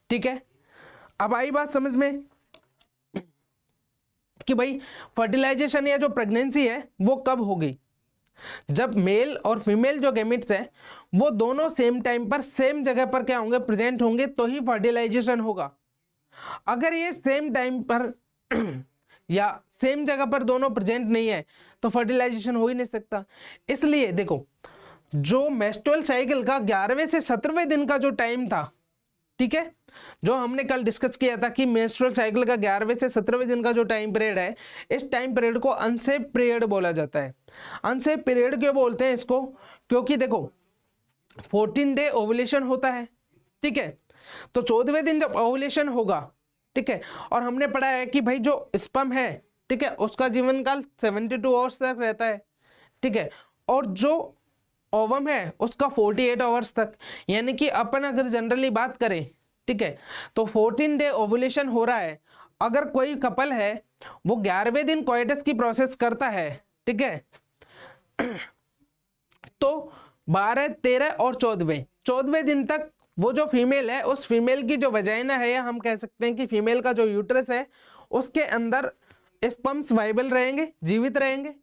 ठीक है। अब आई बात समझ में कि भाई फर्टिलाइजेशन या जो प्रेगनेंसी है वो कब होगी, जब मेल और फीमेल जो गैमेट्स है वो दोनों सेम टाइम पर सेम जगह पर क्या होंगे, प्रेजेंट होंगे, तो ही फर्टिलाइजेशन होगा। अगर ये सेम टाइम पर या सेम जगह पर दोनों प्रेजेंट नहीं है तो फर्टिलाइजेशन हो ही नहीं सकता। इसलिए देखो जो मेंस्ट्रुअल साइकिल का 11वें से 17वें दिन का जो टाइम था, ठीक है, जो हमने कल डिस्कस किया था कि मेंस्ट्रुअल साइकिल का 11वें से 17वें दिन का जो टाइम पीरियड है, इस टाइम पीरियड को अनसेफ पीरियड बोला जाता है। अनसेफ पीरियड क्यों बोलते हैं इसको, क्योंकि देखो 14 डे ओवुलेशन होता है, ठीक है, तो 14वें दिन जब ओवुलेशन होगा, ठीक है, और हमने पढ़ा है कि भाई जो स्पर्म है, ठीक है, उसका जीवन काल 72 आवर्स तक रहता है, ठीक है, और जो ओवम है उसका 48 आवर्स तक। यानी कि अपन अगर जनरली बात करें, ठीक है, तो 14 डे ओवुलेशन हो रहा है। अगर कोई कपल है वो 11वें दिन कोइटस की प्रोसेस करता है, ठीक है, तो 12, 13 और 14वें दिन तक वो जो फीमेल है, उस फीमेल की जो वजाइना है, या हम कह सकते हैं कि फीमेल का जो यूट्रस है, उसके अंदर स्पर्म्स वाइबल रहेंगे, जीवित रहेंगे,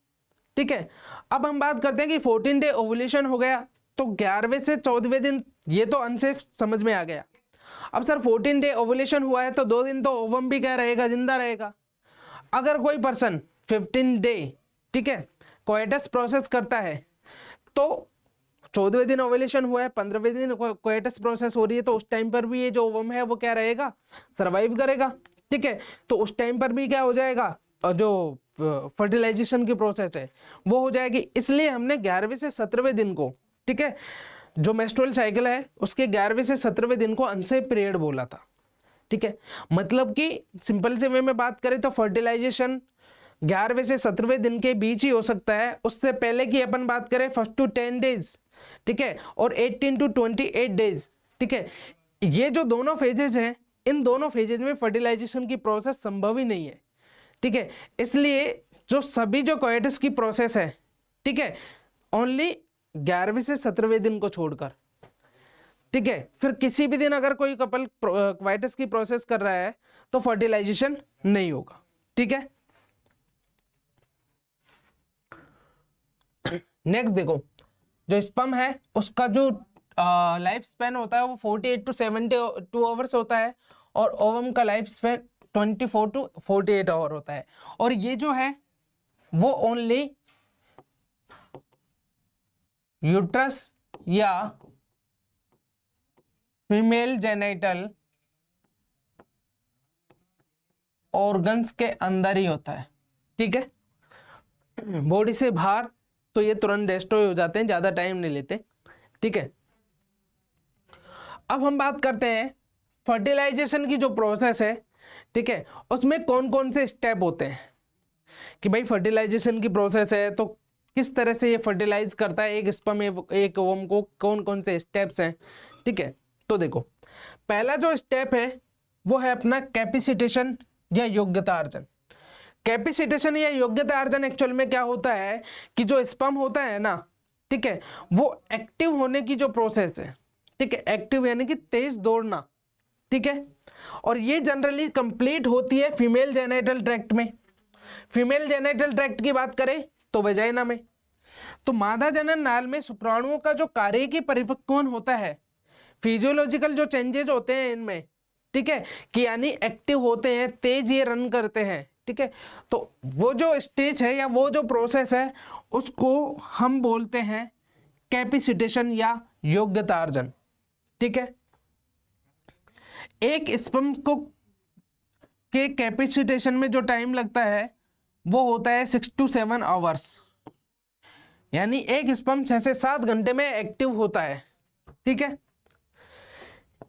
ठीक है। अब हम बात करते हैं कि 14 डे ओवुलेशन हो गया, तो 11वें से 14वें दिन, ये तो अनसेफ समझ में आ गया। अब सर 14 डे ओवुलेशन हुआ है तो 2 दिन तो ओवम भी क्या रहेगा, जिंदा रहेगा। अगर कोई पर्सन 15 डे, ठीक है, कोइटस प्रोसेस करता है, तो 14वें दिन ओवुलेशन हुआ है, 15वें दिन कोइटस प्रोसेस हो रही है, तो उस टाइम पर भी ये जो ओवम है वो क्या रहेगा, सरवाइव करेगा, ठीक है। तो उस टाइम पर भी क्या हो जाएगा, जो फर्टिलाइजेशन की प्रोसेस है वो हो जाएगी। इसलिए हमने 11वें से 17वें दिन को, ठीक है, जो मेंस्ट्रुअल साइकिल है उसके 11वें से 17वें दिन को अनसेफ पीरियड बोला था, ठीक है। मतलब कि सिंपल से वे में बात करें तो फर्टिलाइजेशन 11वें से 17वें दिन के बीच ही हो सकता है। उससे पहले की अपन बात करें फर्स्ट टू 10 डेज, ठीक है, और 18 टू 28 डेज, ठीक है, ये जो दोनों फेजेज हैं, इन दोनों फेजेज में फर्टिलाइजेशन की प्रोसेस संभव ही नहीं है, ठीक है। इसलिए जो सभी जो कोइटस की प्रोसेस है, ठीक है, ओनली 11वें से 17वें दिन को छोड़कर, ठीक है। फिर किसी भी दिन अगर कोई कपल कोइटस की प्रोसेस कर रहा है तो फर्टिलाइजेशन नहीं होगा, ठीक है। नेक्स्ट देखो, जो स्पर्म है उसका जो लाइफ स्पैन होता है वो 48 टू 72 आवर्स होता है, और ओवम का लाइफ स्पैन 24 टू 48 आवर होता है। और ये जो है वो ओनली यूट्रस या फीमेल जेनिटल ऑर्गन्स के अंदर ही होता है, ठीक है। बॉडी से बाहर तो ये तुरंत डिस्ट्रॉय हो जाते हैं, ज्यादा टाइम नहीं लेते, ठीक है। अब हम बात करते हैं फर्टिलाइजेशन की जो प्रोसेस है, ठीक है, उसमें कौन कौन से स्टेप होते हैं। कि भाई फर्टिलाइजेशन की प्रोसेस है तो किस तरह से ये फर्टिलाइज करता है एक स्पर्म एक ओवम को, कौन कौन से स्टेप्स हैं, ठीक है। तो देखो, पहला जो स्टेप है वो है अपना कैपेसिटेशन या योग्यता अर्जन। कैपेसिटेशन या योग्यता अर्जन एक्चुअल में क्या होता है कि जो स्पर्म होता है ना, ठीक है, वो एक्टिव होने की जो प्रोसेस है, ठीक है, एक्टिव यानी कि तेज दौड़ना, ठीक है। और ये जनरली कंप्लीट होती है फीमेल जेनिटल ट्रैक्ट में। फीमेल जेनिटल ट्रैक्ट की बात करें तो वेजाइना में। तो मादा जनन नाल में शुक्राणुओं का जो कार्य की परिपक्वन होता है, फिजियोलॉजिकल जो चेंजेस होते हैं इनमें, ठीक है, कि यानी एक्टिव होते हैं, तेज ये रन करते हैं, ठीक है। तो वो जो स्टेज है या वो जो प्रोसेस है उसको हम बोलते हैं कैपेसिटेशन या योग्यता अर्जन, ठीक है। एक स्पर्म को के कैपेसिटेशन में जो टाइम लगता है वो होता है 6 to 7 आवर्स। यानी एक स्पर्म 6 से 7 घंटे में एक्टिव होता है, ठीक है।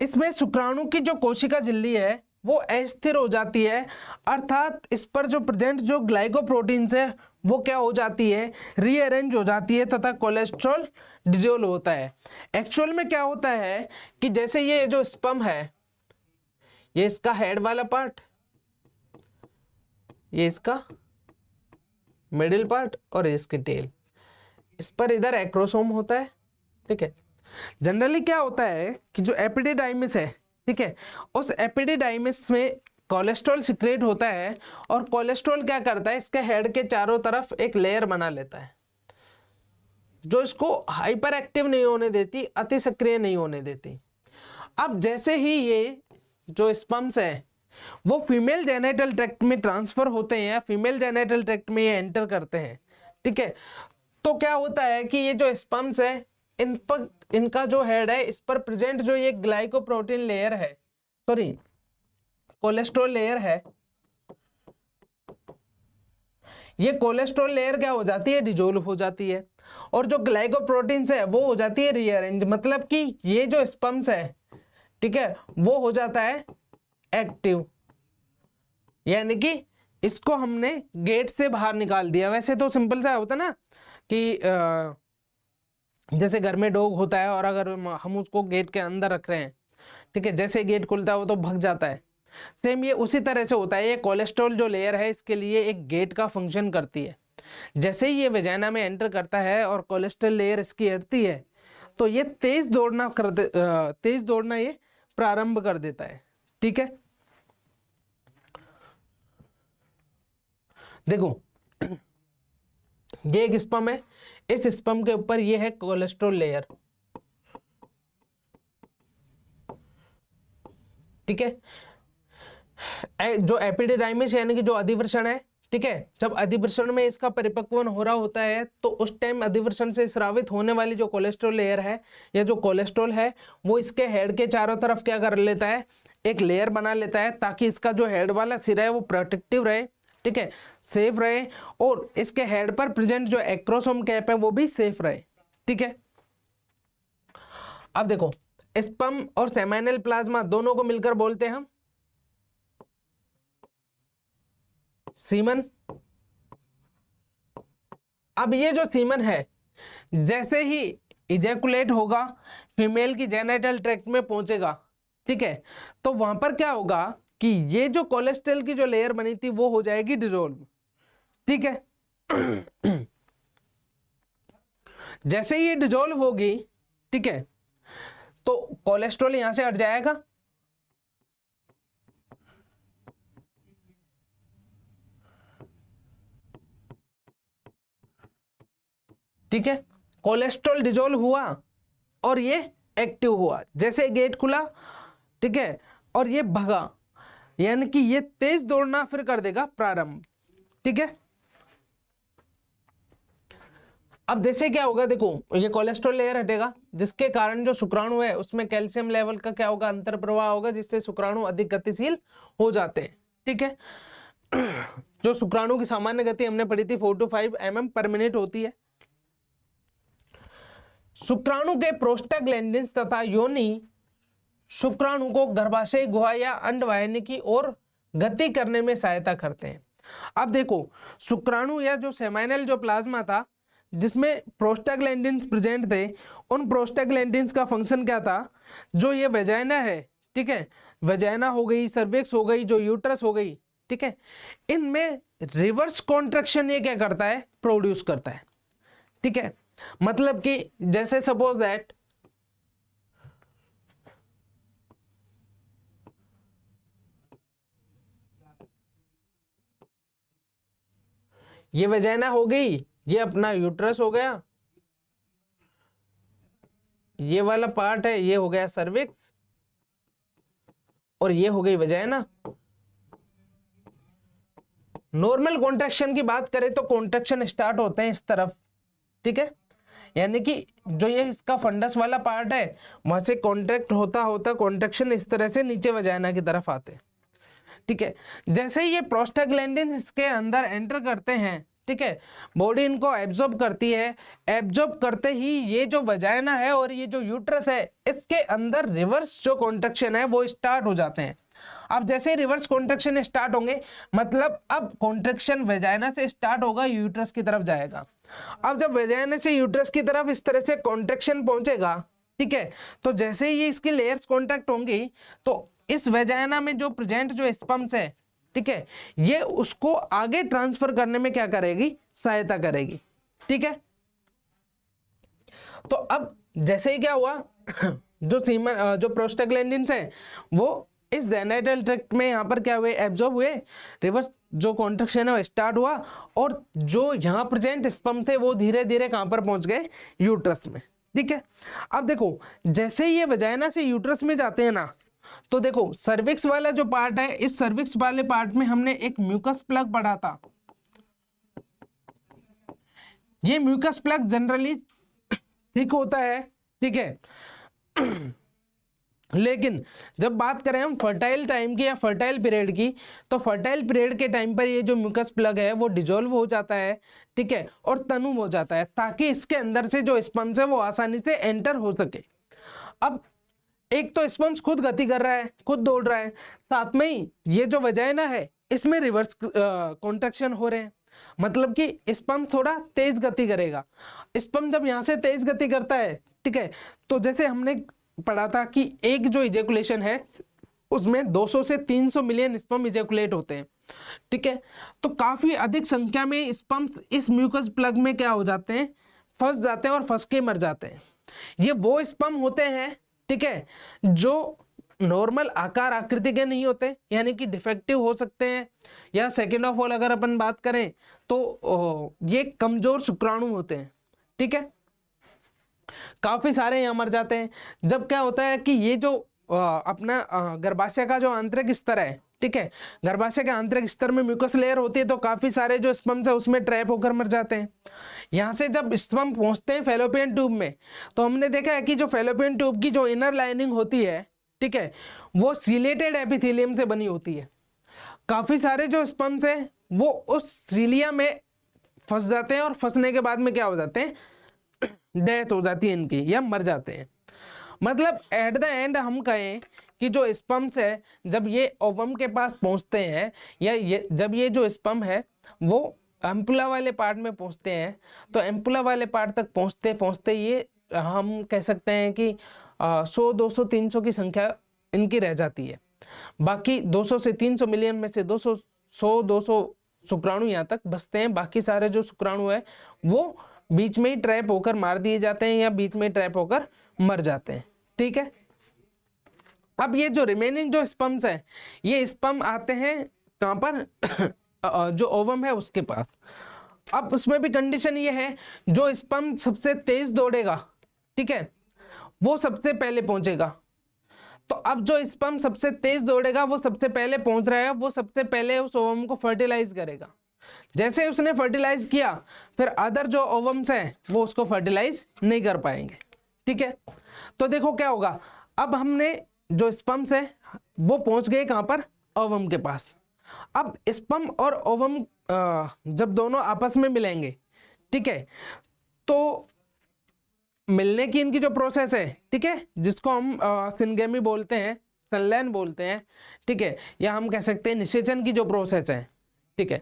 इसमें शुक्राणु की जो कोशिका झिल्ली है वो अस्थिर हो जाती है, अर्थात इस पर जो प्रेजेंट जो ग्लाइकोप्रोटीन्स है वो क्या हो जाती है, रीअरेंज हो जाती है, तथा कोलेस्ट्रॉल डिजोल्व होता है। एक्चुअल में क्या होता है कि जैसे ये जो स्पर्म है, ये इसका हेड वाला पार्ट, ये इसका मिडिल पार्ट और इसकी टेल, इस पर इधर एक्रोसोम होता है, ठीक है। जनरली क्या होता है कि जो एपिडिडाइमिस है, ठीक है, उस एपिडिडाइमिस में कोलेस्ट्रॉल सिक्रेट होता है, और कोलेस्ट्रॉल क्या करता है, इसके हेड के चारों तरफ एक लेयर बना लेता है जो इसको हाइपर एक्टिव नहीं होने देती, अति सक्रिय नहीं होने देती। अब जैसे ही ये जो स्पर्म्स है वो फीमेल जेनिटल ट्रैक्ट में ट्रांसफर होते हैं या फीमेल जेनिटल ट्रैक्ट में ये एंटर करते हैं, ठीक है, तो क्या होता है कि ये जो स्पर्म्स है इन पर, इनका जो हेड है इस पर प्रेजेंट जो ये ग्लाइकोप्रोटीन लेयर है, सॉरी कोलेस्ट्रॉल लेयर है, ये कोलेस्ट्रॉल लेयर क्या हो जाती है, डिजोल्व हो जाती है, और जो ग्लाइकोप्रोटीन्स है वो हो जाती है रीअरेंज। मतलब कि ये जो स्पर्म्स है, ठीक है, वो हो जाता है एक्टिव, यानी कि इसको हमने गेट से बाहर निकाल दिया। वैसे तो सिंपल सा होता ना कि जैसे घर में डॉग होता है और अगर हम उसको गेट के अंदर रख रहे हैं, ठीक है, जैसे गेट खुलता है वो तो भाग जाता है। सेम ये उसी तरह से होता है, ये कोलेस्ट्रॉल जो लेयर है इसके लिए एक गेट का फंक्शन करती है। जैसे ही ये वेजाइना में एंटर करता है और कोलेस्ट्रॉल लेयर इसकी हटती है तो ये तेज दौड़ना ये प्रारंभ कर देता है। ठीक है, देखो ये एक स्पर्म है, इस स्पर्म के ऊपर ये है कोलेस्ट्रॉल लेयर। ठीक है, जो एपिडिडाइमिस यानी कि जो अधिवृषण है, ठीक है, जब अधिवृषण में इसका परिपक्वन हो रहा होता है तो उस टाइम अधिवृषण से स्रावित होने वाली जो कोलेस्ट्रॉल लेयर है या जो कोलेस्ट्रॉल है वो इसके हेड के चारों तरफ क्या कर लेता है, एक लेयर बना लेता है, ताकि इसका जो हेड वाला सिरा है वो प्रोटेक्टिव रहे, ठीक है, सेफ रहे, और इसके हेड पर प्रेजेंट जो एक्रोसोम कैप है वो भी सेफ रहे। ठीक है, अब देखो स्पर्म और सेमाइनल प्लाज्मा दोनों को मिलकर बोलते हैं हम सीमन। अब ये जो सीमन है जैसे ही इजैकुलेट होगा फीमेल की जेनिटल ट्रैक्ट में पहुंचेगा, ठीक है, तो वहां पर क्या होगा कि ये जो कोलेस्ट्रॉल की जो लेयर बनी थी वो हो जाएगी डिसॉल्व। ठीक है, जैसे ही ये डिसॉल्व होगी, ठीक है, तो कोलेस्ट्रॉल यहां से हट जाएगा। ठीक है, कोलेस्ट्रॉल डिसॉल्व हुआ और ये एक्टिव हुआ, जैसे गेट खुला, ठीक है, और ये भगा, यानी कि ये तेज दौड़ना फिर कर देगा प्रारंभ। ठीक है, अब जैसे क्या होगा, देखो ये कोलेस्ट्रॉल लेयर हटेगा जिसके कारण जो शुक्राणु है उसमें कैल्शियम लेवल का क्या होगा, अंतर प्रवाह होगा, जिससे शुक्राणु अधिक गतिशील हो जाते हैं। ठीक है, जो शुक्राणु की सामान्य गति हमने पढ़ी थी 4 to 5 mm पर मिनट होती है। शुक्राणु के प्रोस्टाग्लैंडिन्स तथा योनि शुक्राणु को गर्भाशय गुहा या अंडवाहिनी की ओर गति करने में सहायता करते हैं। अब देखो शुक्राणु या जो सेमाइनल जो प्लाज्मा था जिसमें प्रोस्टाग्लैंडिन्स प्रेजेंट थे, उन प्रोस्टाग्लैंडिन्स का फंक्शन क्या था, जो ये वेजाइना है, ठीक है, वेजाइना हो गई, सर्विक्स हो गई, जो यूट्रस हो गई, ठीक है, इनमें रिवर्स कॉन्ट्रैक्शन ये क्या करता है, प्रोड्यूस करता है। ठीक है, मतलब कि जैसे सपोज दैट ये वेजाइना हो गई, ये अपना यूट्रस हो गया, ये वाला पार्ट है ये हो गया सर्विक्स, और ये हो गई वेजाइना। नॉर्मल कॉन्ट्रैक्शन की बात करें तो कॉन्ट्रैक्शन स्टार्ट होते हैं इस तरफ, ठीक है, यानी कि जो ये इसका फंडस वाला पार्ट है वहां से कॉन्ट्रैक्ट होता होता कॉन्ट्रैक्शन इस तरह से नीचे वेजाइना की तरफ आते हैं। ठीक है, जैसे ही ये प्रोस्टाग्लैंडिन इसके अंदर एंटर करते हैं, ठीक है, बॉडी इनको एब्जॉर्ब करती है, एब्जॉर्ब करते ही ये जो वेजाइना है और ये जो यूट्रस है इसके अंदर रिवर्स जो कॉन्ट्रैक्शन है वो स्टार्ट हो जाते हैं। अब जैसे रिवर्स कॉन्ट्रैक्शन स्टार्ट होंगे मतलब अब कॉन्ट्रैक्शन वेजाइना से स्टार्ट होगा, यूट्रस की तरफ जाएगा। अब जब वेजाइना से यूट्रस की तरफ इस तरह से कॉन्ट्रैक्शन पहुंचेगा, ठीक है, तो जैसे ही इसकी लेयर्स कॉन्ट्रैक्ट होंगी तो इस वेजाइना में जो प्रेजेंट जो स्पर्म्स है, ठीक है, ये उसको आगे ट्रांसफर करने में क्या करेगी, सहायता करेगी। ठीक है, तो अब जैसे ही क्या हुआ जो सीमन जो प्रोस्टाग्लैंडिन्स है वो इस जेनिटल ट्रैक्ट में यहाँ पर क्या हुए, एब्जॉर्ब हुए, रिवर्स जो कॉन्ट्रैक्शन है वो स्टार्ट हुआ, और जो यहाँ प्रेजेंट स्पर्म थे वो धीरे धीरे कहाँ पर पहुंच गए, यूट्रस में। ठीक है, अब देखो जैसे ये वेजाइना से यूट्रस में जाते हैं ना, तो देखो सर्विक्स वाला जो पार्ट है, इस सर्विक्स वाले पार्ट में हमने एक म्यूकस प्लग पढ़ा था। ये म्यूकस प्लग जनरली थिक होता है, ठीक है, लेकिन जब बात करें हम फर्टाइल टाइम की या फर्टाइल पीरियड की, तो फर्टाइल पीरियड के टाइम पर ये जो म्यूकस प्लग है वो डिजोल्व हो जाता है, ठीक है, और तनु हो जाता है ताकि इसके अंदर से जो स्पर्म्स है वो आसानी से एंटर हो सके। अब एक तो स्पर्म्स खुद गति कर रहा है, खुद दौड़ रहा है, साथ में ही ये जो वेजाइना है इसमें रिवर्स कॉन्ट्रैक्शन हो रहे हैं, मतलब कि स्पर्म थोड़ा तेज गति करेगा। स्पर्म जब यहाँ से तेज गति करता है, ठीक है, तो जैसे हमने पढ़ा था कि एक जो इजेकुलेशन है उसमें 200 से 300 मिलियन स्पर्म इजेकुलेट होते हैं, ठीक है। तो काफी अधिक संख्या में स्पर्म इस म्यूकस प्लग में क्या हो जाते हैं, फंस जाते हैं और फंस के मर जाते हैं। ये वो स्पर्म होते हैं, ठीक है, जो नॉर्मल आकार आकृति के नहीं होते, यानी कि डिफेक्टिव हो सकते हैं, या सेकेंड ऑफ ऑल अगर अपन बात करें तो ये कमजोर शुक्राणु होते हैं, ठीक है। काफी सारे यहाँ मर जाते हैं। जब क्या होता है कि ये जो अपना गर्भाशय का जो आंतरिक स्तर है, ठीक है, गर्भाशय के आंतरिक स्तर में म्यूकस लेयर होती है, तो काफी सारे जो स्पर्म्स है उसमें ट्रैप होकर मर जाते हैं। यहाँ से जब स्पर्म पहुंचते हैं फैलोपियन ट्यूब में, तो हमने देखा है कि जो फैलोपियन ट्यूब की जो इनर लाइनिंग होती है, ठीक है, वो सीलेटेड एपिथेलियम से बनी होती है। काफी सारे जो स्पर्म्स हैं वो उस सीलिया में फंस जाते हैं और फंसने के बाद में क्या हो जाते हैं, डेथ हो जाती है इनकी, या मर जाते हैं। मतलब एट द एंड हम कहें कि जो स्पर्म्स है जब ये ओवम के पास पहुंचते हैं, या जब ये जो स्पर्म है वो एम्पुला वाले पार्ट में पहुंचते हैं, तो एम्पुला वाले पार्ट तक पहुंचते पहुंचते ये हम कह सकते हैं कि 100, 200, 300 की संख्या इनकी रह जाती है। बाकी 200 से 300 मिलियन में से 200, 100, 200 शुक्राणु यहाँ तक बचते हैं। बाकी सारे जो शुक्राणु है वो बीच में ही ट्रैप होकर मार दिए जाते हैं, या बीच में ट्रैप होकर मर जाते हैं, ठीक है। अब ये जो रिमेनिंग जो स्पर्म्स है, ये स्पर्म आते हैं कहां पर जो ओवम है उसके पास। अब उसमें भी कंडीशन ये है, जो स्पर्म सबसे तेज दौड़ेगा, ठीक है, वो सबसे पहले पहुंचेगा। तो अब जो स्पर्म सबसे तेज दौड़ेगा वो सबसे पहले पहुंच रहा है, वो सबसे पहले उस ओवम को फर्टिलाइज करेगा। जैसे उसने फर्टिलाइज किया, फिर अदर जो ओवम्स हैं वो उसको फर्टिलाइज नहीं कर पाएंगे, ठीक है। तो देखो क्या होगा, अब हमने जो स्पर्म्स है वो पहुंच गए कहां पर, ओवम के पास। अब स्पर्म और ओवम जब दोनों आपस में मिलेंगे, ठीक है, तो मिलने की इनकी जो प्रोसेस है, ठीक है, जिसको हम सिनगेमी बोलते हैं, संलयन बोलते हैं, ठीक है, या हम कह सकते हैं निषेचन की जो प्रोसेस है, ठीक है।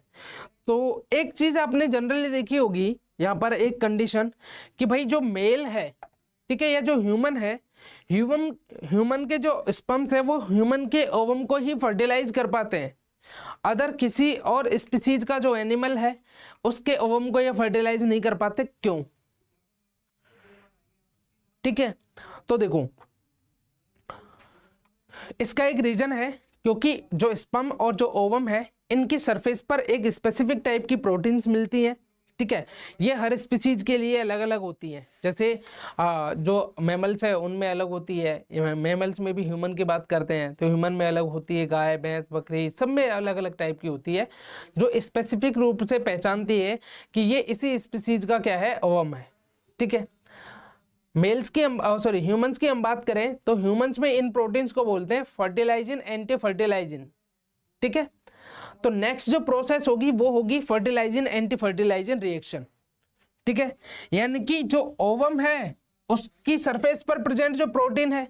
तो एक चीज आपने जनरली देखी होगी यहाँ पर, एक कंडीशन कि भाई जो मेल है, ठीक है, या जो ह्यूमन है, ह्यूमन के जो स्पर्म्स है वो ह्यूमन के ओवम को ही फर्टिलाइज कर पाते हैं। अदर किसी और स्पीसीज का जो एनिमल है उसके ओवम को ये फर्टिलाइज नहीं कर पाते, क्यों, ठीक है। तो देखो इसका एक रीजन है, क्योंकि जो स्पर्म और जो ओवम है इनकी सरफेस पर एक स्पेसिफिक टाइप की प्रोटीन्स मिलती है, ठीक है। ये हर स्पीसीज के लिए अलग अलग होती हैं। जैसे जो मैमल्स है उनमें अलग होती है, मैमल्स में भी ह्यूमन की बात करते हैं तो ह्यूमन में अलग होती है, गाय भैंस बकरी सब में अलग अलग टाइप की होती है, जो स्पेसिफिक रूप से पहचानती है कि ये इसी स्पीसीज का क्या है, ओवम है, ठीक है। मेल्स की ह्यूमंस की हम बात करें तो ह्यूमंस में इन प्रोटीन्स को बोलते हैं फर्टिलाइजिन, एंटी फर्टिलाइजिन, ठीक है। तो नेक्स्ट जो प्रोसेस होगी वो होगी फर्टिलाइजिन एंटी फर्टिलाइजिन रिएक्शन, ठीक है। यानी कि जो ओवम है उसकी सरफेस पर प्रेजेंट जो प्रोटीन है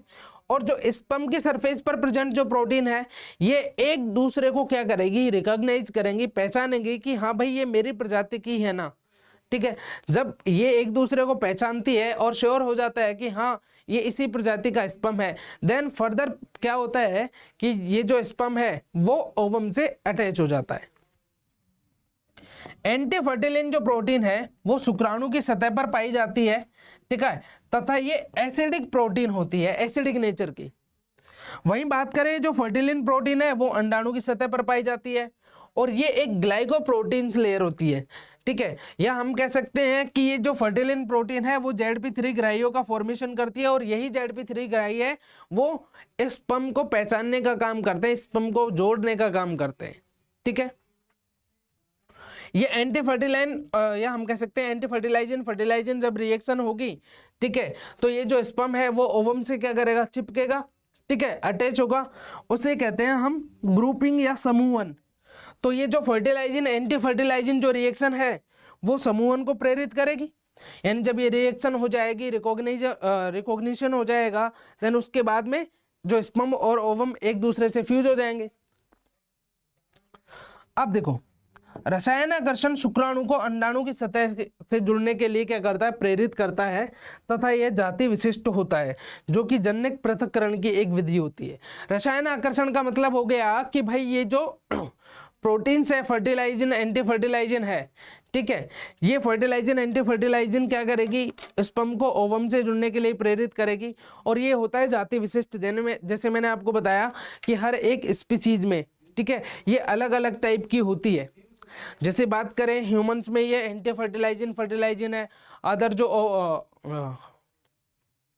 और जो स्पर्म की सरफेस पर प्रेजेंट जो प्रोटीन है, ये एक दूसरे को क्या करेगी, रिकॉग्नाइज करेंगी, पहचानेंगी कि हाँ भाई ये मेरी प्रजाति की है ना, ठीक है। जब ये एक दूसरे को पहचानती है और श्योर हो जाता है कि हाँ ये इसी प्रजाति का स्पर्म है, देन फर्दर क्या होता है कि ये जो स्पर्म है वो ओवम से अटैच हो जाता है। एंटी फर्टिलिन जो प्रोटीन है वो शुक्राणु की सतह पर पाई जाती है, ठीक है, तथा ये एसिडिक प्रोटीन होती है, एसिडिक नेचर की। वहीं बात करें जो फर्टिलिन प्रोटीन है वो अंडाणु की सतह पर पाई जाती है, और ये एक ग्लाइकोप्रोटीन्स लेयर होती है, ठीक है। या हम कह सकते हैं कि ये जो फर्टिलिन प्रोटीन है वो ZP3 ग्राहियों का फॉर्मेशन करती है, और यही ZP3 ग्राही है वो स्पर्म को पहचानने का काम करते हैं, स्पर्म को जोड़ने का काम करते हैं, ठीक है। ये एंटी फर्टिलाइन या हम कह सकते हैं एंटी फर्टिलाइजिन जब रिएक्शन होगी, ठीक है, तो ये जो स्पर्म है वो ओवम से क्या करेगा, चिपकेगा, ठीक है, अटैच होगा, उसे कहते हैं हम ग्रुपिंग या समूहन। तो ये जो फर्टिलाइजिन एंटी फर्टिलाइजिन जो रिएक्शन है वो समूहन को प्रेरित करेगी, यानी जब ये रिएक्शन हो जाएगी, रिकॉग्निशन हो जाएगा, देन उसके बाद में जो स्पर्म और ओवम एक दूसरे से फ्यूज हो जाएंगे। अब देखो रसायन आकर्षण शुक्राणु को अंडाणु की सतह से जुड़ने के लिए क्या करता है, प्रेरित करता है तथा यह जाति विशिष्ट होता है, जो कि जन्यक पृथक्करण की एक विधि होती है। रसायन आकर्षण का मतलब हो गया कि भाई ये जो प्रोटीन्स है, फर्टिलाइजन एंटी फर्टिलाइजन है, ठीक है, ये फर्टिलाइजन एंटी फर्टिलाइजन क्या करेगी, स्पर्म को ओवम से जुड़ने के लिए प्रेरित करेगी। और ये होता है जाति विशिष्ट, जैसे मैंने आपको बताया कि हर एक स्पीसीज में, ठीक है, ये अलग अलग टाइप की होती है। जैसे बात करें ह्यूमंस में ये एंटी फर्टिलाइजन है, अदर जो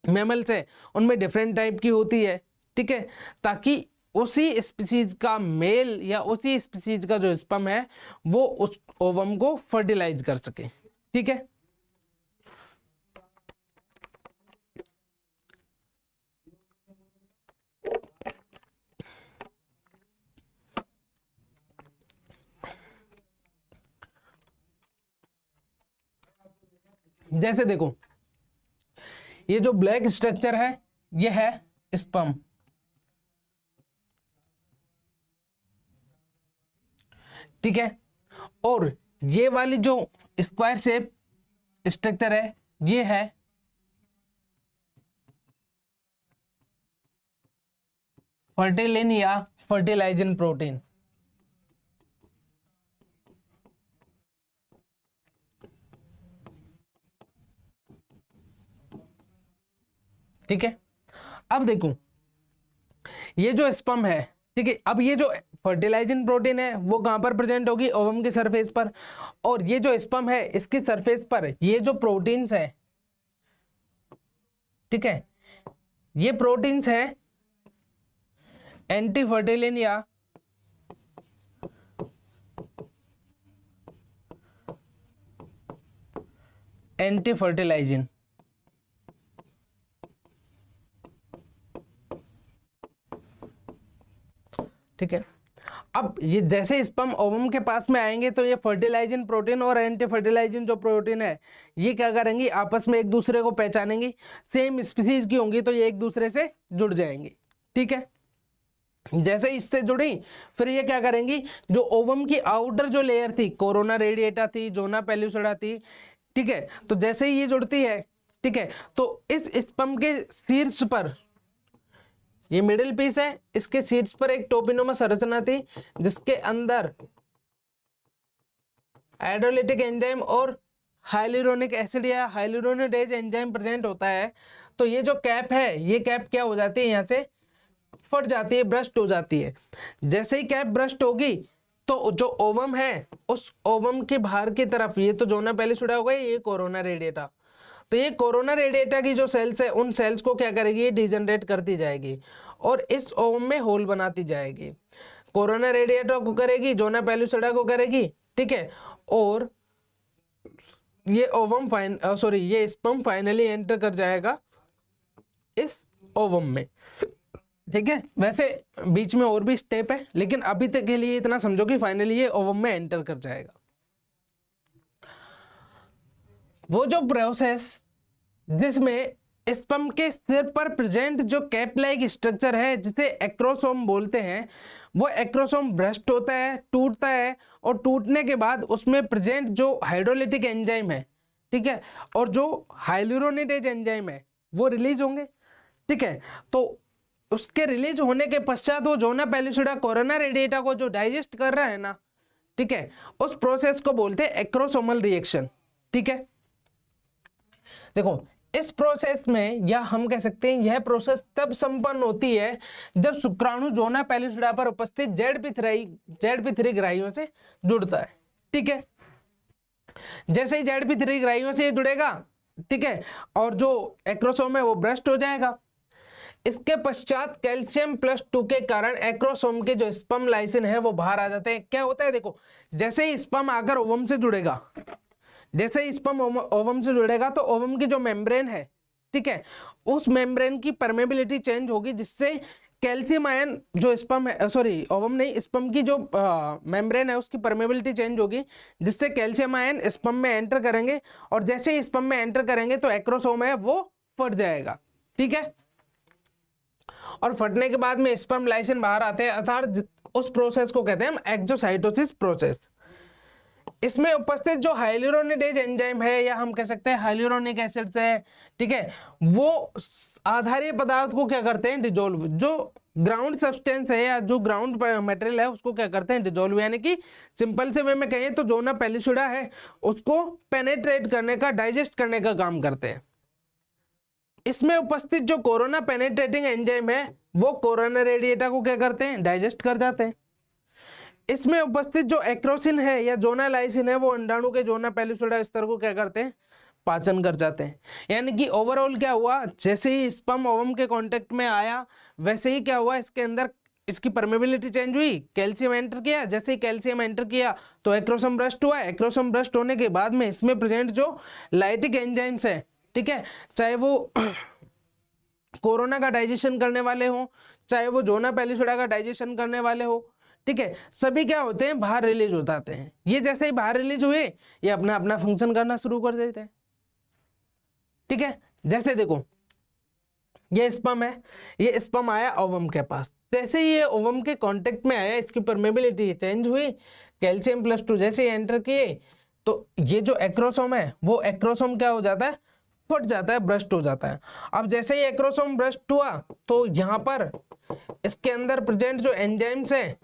मैमल्स है उनमें डिफरेंट टाइप की होती है, ठीक है, ताकि उसी स्पीसीज का मेल या उसी स्पीसीज का जो स्पर्म है वो उस ओवम को फर्टिलाइज कर सके, ठीक है। जैसे देखो ये जो ब्लैक स्ट्रक्चर है ये है स्पर्म, ठीक है, और ये वाली जो स्क्वायर शेप स्ट्रक्चर है ये है फर्टिलिन या फर्टिलाइजन प्रोटीन, ठीक है। अब देखो ये जो स्पर्म है, ठीक है, अब ये जो फर्टिलाइजिंग प्रोटीन है वो कहां पर प्रेजेंट होगी, ओवम के सरफेस पर, और ये जो स्पर्म है इसकी सरफेस पर ये जो प्रोटीन्स है, ठीक है, ये प्रोटीन्स है एंटी फर्टिलिन या एंटी फर्टिलाइजिन, ठीक है। अब ये जैसे स्पर्म ओवम के पास में आएंगे तो ये फर्टिलाइजिंग प्रोटीन और एंटी फर्टिलाइजिंग जो प्रोटीन है ये क्या करेंगी, आपस में एक दूसरे को पहचानेंगी, सेम स्पीसीज की होंगी तो ये एक दूसरे से जुड़ जाएंगी, ठीक है। जैसे इससे जुड़ी फिर ये क्या करेंगी, जो ओवम की आउटर जो लेयर थी, कोरोना रेडिएटा थी, जोना पेल्लुसिडा थी, ठीक है, तो जैसे ही ये जुड़ती है, ठीक है, तो इस स्पर्म के शीर्ष पर, ये मिडिल पीस है, इसके शीर्ष पर एक टोपिनोमा संरचना थी जिसके अंदर हाइड्रोलिटिक एंजाइम और हाइलुरोनिक एसिड या हाइलुरोनिडेज एंजाइम प्रेजेंट होता है। तो ये जो कैप है ये कैप क्या हो जाती है, यहाँ से फट जाती है, ब्रस्ट हो जाती है। जैसे ही कैप ब्रस्ट होगी तो जो ओवम है उस ओवम के बाहर की तरफ, ये तो जोना पेल्लुसिडा हो गई, ये कोरोना रेडिएटा, तो ये कोरोना रेडिएटा की जो सेल्स है उन सेल्स को क्या करेगी, ये डिजनरेट करती जाएगी और इस ओवम में होल बनाती जाएगी। कोरोना रेडिएटा को करेगी, जोना पेल्लुसिडा को करेगी, ठीक है, और ये ओवम ये स्पर्म फाइनली एंटर कर जाएगा इस ओवम में, ठीक है। वैसे बीच में और भी स्टेप है लेकिन अभी तक के लिए इतना समझो कि फाइनली ये ओवम में एंटर कर जाएगा। वो जो प्रोसेस जिसमें स्पर्म के सिर पर प्रेजेंट जो कैप लाइक स्ट्रक्चर है जिसे एक्रोसोम बोलते हैं, वो एक्रोसोम ब्रस्ट होता है, टूटता है, और टूटने के बाद उसमें प्रेजेंट जो हाइड्रोलिटिक एंजाइम है, ठीक है, और जो हाइलुरोनिडेज एंजाइम है वो रिलीज होंगे, ठीक है। तो उसके रिलीज होने के पश्चात वो जोना पेल्लुसिडा कोरोना रेडिएटा को जो डाइजेस्ट कर रहा है ना, ठीक है, उस प्रोसेस को बोलते हैं एक्रोसोमल रिएक्शन, ठीक है। देखो इस प्रोसेस में, या हम कह सकते हैं यह प्रोसेस तब संपन्न होती है जब शुक्राणु जोना पेल्लुसिडा पर उपस्थित ZP3 ग्राहियों से जुड़ता है, ठीक है। जैसे ही ZP3 ग्राहियों से जुड़ेगा, ठीक है, और जो एक्रोसोम है वो ब्रस्ट हो जाएगा। इसके पश्चात कैल्शियम +2 के कारण एक्रोसोम के जो स्पर्म लाइसिन है वो बाहर आ जाते हैं। क्या होता है, देखो जैसे ही स्पर्म आकर ओवम से जुड़ेगा, जैसे ही स्पर्म ओवम से जुड़ेगा तो ओवम की जो मेम्ब्रेन है, ठीक है, उस मेम्ब्रेन की परमेबिलिटी चेंज होगी जिससे कैल्शियम आयन जो स्पर्म है, ओवम नहीं, स्पर्म की जो मेम्ब्रेन है उसकी परमेबिलिटी चेंज होगी जिससे कैल्शियम आयन स्पर्म में एंटर करेंगे, और जैसे ही स्पर्म में एंटर करेंगे तो एक्रोसोम है वो फट जाएगा, ठीक है। और फटने के बाद में स्पर्म लाइसिन बाहर आते हैं, अर्थात उस प्रोसेस को कहते हैं हम एक्सोसाइटोसिस प्रोसेस, इसमें उपस्थित जो हाइलुरोनिडेज एंजाइम है या हम कह सकते हैं हाइलुरोनिक एसिड्स है, ठीक है, वो आधारीय पदार्थ को क्या करते हैं, डिजोल्व, जो ग्राउंड सब्सटेंस है या जो ग्राउंड मटेरियल है उसको क्या करते हैं, डिजोल्व, यानी कि सिंपल से वे में कहें तो जोना पेलिसुडा है उसको पेनेट्रेट करने का, डाइजेस्ट करने का काम करते हैं। इसमें उपस्थित जो कोरोना पेनेट्रेटिंग एंजाइम है वो कोरोना रेडिएटा को क्या करते हैं, डाइजेस्ट कर जाते हैं। इसमें उपस्थित जो एक्रोसिन है या जोना लाइसिन है वो अंडाणु के जोना पेलिसुडा स्तर को क्या करते हैं, पाचन कर जाते हैं। यानी कि ओवरऑल क्या हुआ, जैसे ही स्पर्म ओवम के कांटेक्ट में आया वैसे ही क्या हुआ, इसके अंदर इसकी परमेबिलिटी चेंज हुई, कैल्शियम एंटर किया, जैसे ही कैल्शियम एंटर किया तो एक्रोसोम ब्रस्ट हुआ। एक्रोसोम ब्रस्ट होने के बाद में इसमें प्रेजेंट जो लाइटिक एंजाइम्स है, ठीक है, चाहे वो कोरोना का डाइजेशन करने वाले हो, चाहे वो जोना पेलिसुडा का डाइजेशन करने वाले हो, ठीक है, सभी क्या होते हैं, बाहर रिलीज हो जाते हैं। ये जैसे ही बाहर रिलीज हुए ये अपना अपना फंक्शन करना शुरू कर देते हैं, ठीक है। जैसे देखो ये स्पर्म है, ये स्पर्म आया ओवम के पास, जैसे ही ये ओवम के कांटेक्ट में आया इसकी परमेबिलिटी चेंज हुई, कैल्शियम +2 जैसे ही एंटर किए तो ये जो एक्रोसोम है वो एक्रोसोम क्या हो जाता है, फट जाता है, ब्रस्ट हो जाता है। अब जैसे ही एक्रोसोम ब्रस्ट हुआ तो यहाँ पर इसके अंदर प्रेजेंट जो एंजाइम्स है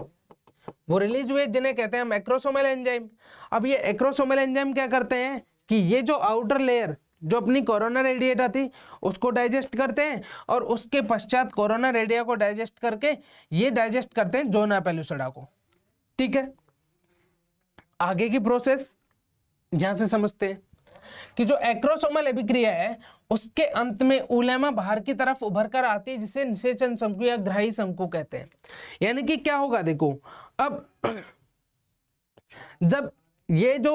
वो रिलीज हुए, जिन्हें कहते हैं हम एक्रोसोमल एंजाइम। अब ये एक्रोसोमल एंजाइम क्या करते हैं कि ये जो आउटर लेयर जो अपनी कोरोना रेडिएटा थी उसको डाइजेस्ट करते हैं और उसके पश्चात कोरोना रेडिया को डाइजेस्ट करके ये डाइजेस्ट करते हैं जोना पेलिसुडा को, ठीक है। आगे की प्रोसेस यहां से समझते हैं कि जो एक्रोसोमल अभिक्रिया है उसके अंत में उलेमा बाहर की तरफ उभर कर आती है, जिसे निषेचन शंकु या ग्राही शंकु कहते हैं। यानी कि क्या होगा, देखो अब जब ये जो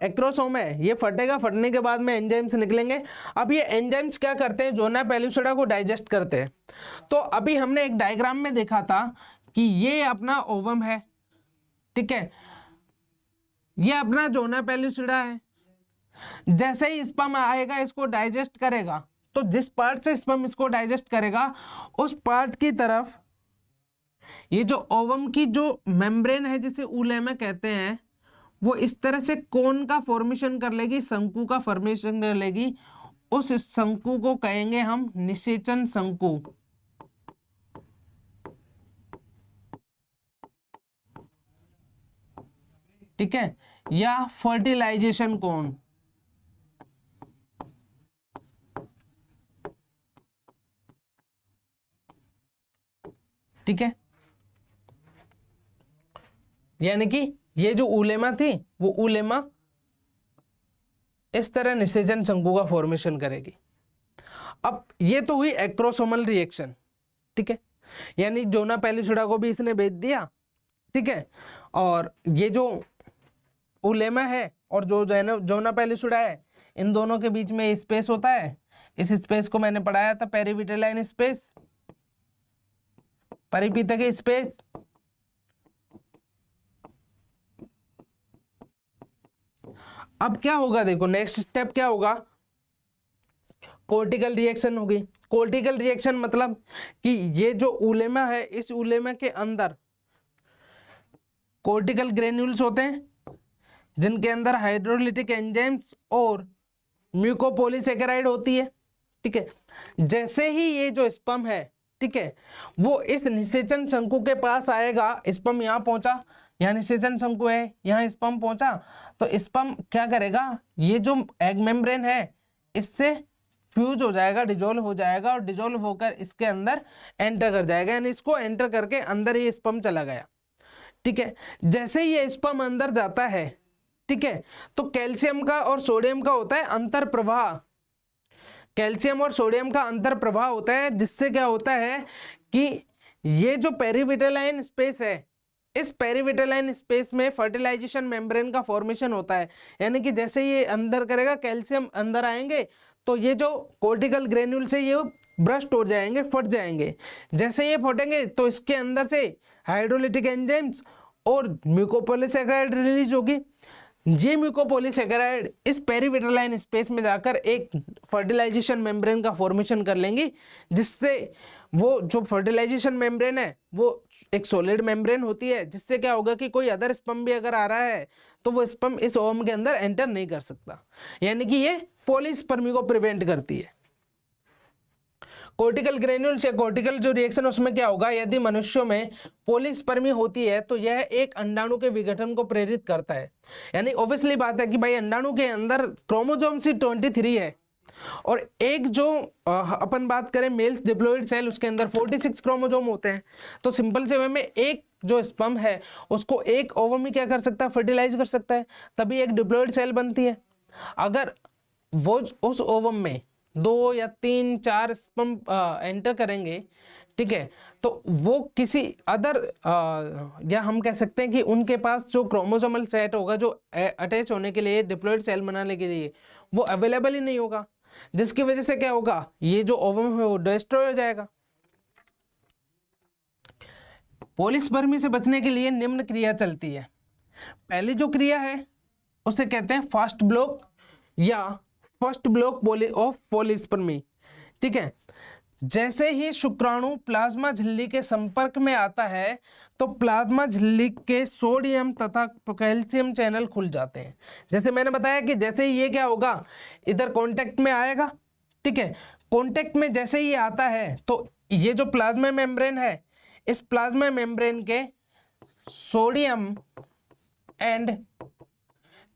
एक्रोसोम है ये फटेगा, फटने के बाद में एंजाइम्स निकलेंगे। अब ये एंजाइम्स क्या करते हैं, जोना पेलिसुडा को डाइजेस्ट करते हैं। तो अभी हमने एक डायग्राम में देखा था कि ये अपना ओवम है, ठीक है, ये अपना जोना पेलिसुडा है। जैसे ही स्पर्म आएगा इसको डाइजेस्ट करेगा, तो जिस पार्ट से स्पर्म इसको डाइजेस्ट करेगा उस पार्ट की तरफ ये जो ओवम की जो मेम्ब्रेन है जिसे उलेमा कहते हैं वो इस तरह से कोन का फॉर्मेशन कर लेगी, शंकु का फॉर्मेशन कर लेगी। उस शंकु को कहेंगे हम निषेचन शंकु, ठीक है, या फर्टिलाइजेशन कोन, ठीक है। यानी कि ये जो उलेमा थी वो उलेमा इस तरह निषेचन शंकु का फॉर्मेशन करेगी। अब ये तो हुई एक्रोसोमल रिएक्शन, ठीक है, यानी जोना पेलिसुडा को भी इसने भेज दिया, ठीक है, और ये जो उलेमा है और जो जोना पेलिसुडा है इन दोनों के बीच में स्पेस होता है। इस स्पेस को मैंने पढ़ाया था पेरिविटेलाइन स्पेस, परिपीतक स्पेस। अब क्या होगा, देखो नेक्स्ट स्टेप क्या होगा, कोर्टिकल रिएक्शन होगी। कोर्टिकल रिएक्शन मतलब कि ये जो उलेमा है इस उलेमा के अंदर कोर्टिकल ग्रेन्यूल्स होते हैं जिनके अंदर हाइड्रोलिटिक एंजाइम्स और म्यूकोपॉलीसेकेराइड होती है, ठीक है। जैसे ही ये जो स्पर्म है, ठीक है, वो इस निषेचन शंकु के पास आएगा, स्पर्म यहाँ पहुंचा, यहाँ निषेचन शंकु है, यहाँ स्पर्म पहुंचा, तो स्पर्म क्या करेगा, ये जो एग मेम्ब्रेन है इससे फ्यूज हो जाएगा, डिजोल्व हो जाएगा और डिजोल्व होकर इसके अंदर एंटर कर जाएगा, यानी इसको एंटर करके अंदर ये स्पर्म चला गया, ठीक है। जैसे ही ये स्पर्म अंदर जाता है, ठीक है, तो कैल्शियम का और सोडियम का होता है अंतर प्रवाह, कैल्शियम और सोडियम का अंतर प्रवाह होता है, जिससे क्या होता है कि ये जो पेरिविटेलाइन स्पेस है इस पेरिविटेलाइन स्पेस में फर्टिलाइजेशन मेम्ब्रेन का फॉर्मेशन होता है। यानी कि जैसे ये अंदर करेगा, कैल्शियम अंदर आएंगे तो ये जो कोर्टिकल ग्रेन्यूल से ये ब्रस्ट हो जाएंगे, फट जाएंगे। जैसे ये फटेंगे तो इसके अंदर से हाइड्रोलिटिक एंजाइम्स और म्यूकोपॉलीसेकेराइड रिलीज होगी। ये म्यूकोपॉलीसेकेराइड इस पेरिविटेलाइन स्पेस में जाकर एक फर्टिलाइजेशन मेम्ब्रेन का फॉर्मेशन कर लेंगी, जिससे वो जो फर्टिलाइजेशन मेम्ब्रेन है वो एक सॉलिड मेम्ब्रेन होती है, जिससे क्या होगा कि कोई अदर स्पर्म भी अगर आ रहा है तो वो स्पर्म इस ओवम के अंदर एंटर नहीं कर सकता, यानी कि ये पॉलीस्पर्मी को प्रिवेंट करती है। कोर्टिकल ग्रेन्यूल्स या कोर्टिकल जो रिएक्शन उसमें क्या होगा, यदि मनुष्यों में पॉलीस्पर्मी होती है तो यह एक अंडाणु के विघटन को प्रेरित करता है। यानी ऑब्वियसली बात है कि भाई अंडाणु के अंदर क्रोमोसोम 23 है और एक जो अपन बात करें मेल डिप्लॉइड सेल उसके अंदर 46 क्रोमोसोम होते हैं। तो सिंपल से वे में एक जो स्पर्म है उसको एक ओवम ही क्या कर सकता है, फर्टिलाइज कर सकता है, तभी एक डिप्लॉइड सेल बनती है। अगर वो उस ओवम में 2 या 3 4 स्पर्म एंटर करेंगे, ठीक है, तो वो किसी अदर या हम कह सकते हैं कि उनके पास जो क्रोमोसोमल सेट होगा जो अटैच होने के लिए डिप्लॉइड सेल बनाने के लिए वो अवेलेबल ही नहीं होगा, जिसकी वजह से क्या होगा, ये जो ओवम है वो डिस्ट्रॉय हो जाएगा। पॉलीस्पर्मी से बचने के लिए निम्न क्रिया चलती है। पहली जो क्रिया है उसे कहते हैं फास्ट ब्लॉक या फर्स्ट ब्लॉक ऑफ पॉलीस्पर्मी, ठीक है। जैसे ही शुक्राणु प्लाज्मा झिल्ली के संपर्क में आता है तो प्लाज्मा झिल्ली के सोडियम तथा कैल्शियम चैनल खुल जाते हैं। जैसे मैंने बताया कि जैसे ही ये क्या होगा, इधर कांटेक्ट में आएगा, ठीक है, कांटेक्ट में जैसे ही आता है तो ये जो प्लाज्मा मेम्ब्रेन है, इस प्लाज्मा मेम्ब्रेन के sodium and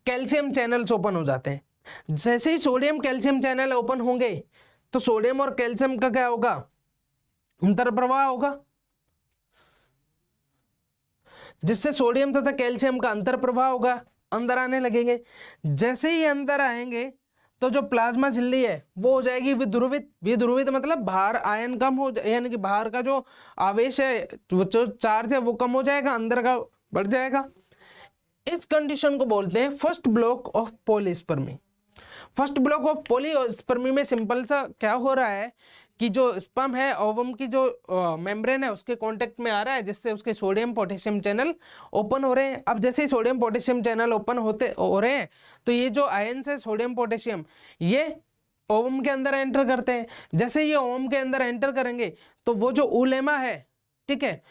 calcium channels open हो जाते हैं। जैसे ही सोडियम कैल्शियम चैनल ओपन होंगे तो सोडियम और कैल्शियम का क्या होगा, अंतर प्रवाह होगा, जिससे सोडियम तथा कैल्शियम का अंतर प्रवाह होगा, अंदर आने लगेंगे। जैसे ही अंदर आएंगे तो जो प्लाज्मा झिल्ली है वो हो जाएगी विध्रुवित। विध्रुवित मतलब बाहर आयन कम हो, यानी कि बाहर का जो आवेश है, जो चार्ज है वो कम हो जाएगा, अंदर का बढ़ जाएगा। इस कंडीशन को बोलते हैं first block of polyspermy. First block of polyspermy में सिंपल सा क्या हो रहा है कि जो स्पर्म है ओवम की जो मेम्ब्रेन है उसके कांटेक्ट में आ रहा है, जिससे उसके सोडियम पोटेशियम चैनल ओपन हो रहे हैं। अब जैसे ही सोडियम पोटेशियम चैनल ओपन हो रहे हैं तो ये जो आयन्स है सोडियम पोटेशियम ये ओवम के अंदर एंटर करते हैं। जैसे ये ओवम के अंदर एंटर करेंगे तो वो जो उलेमा है, ठीक है,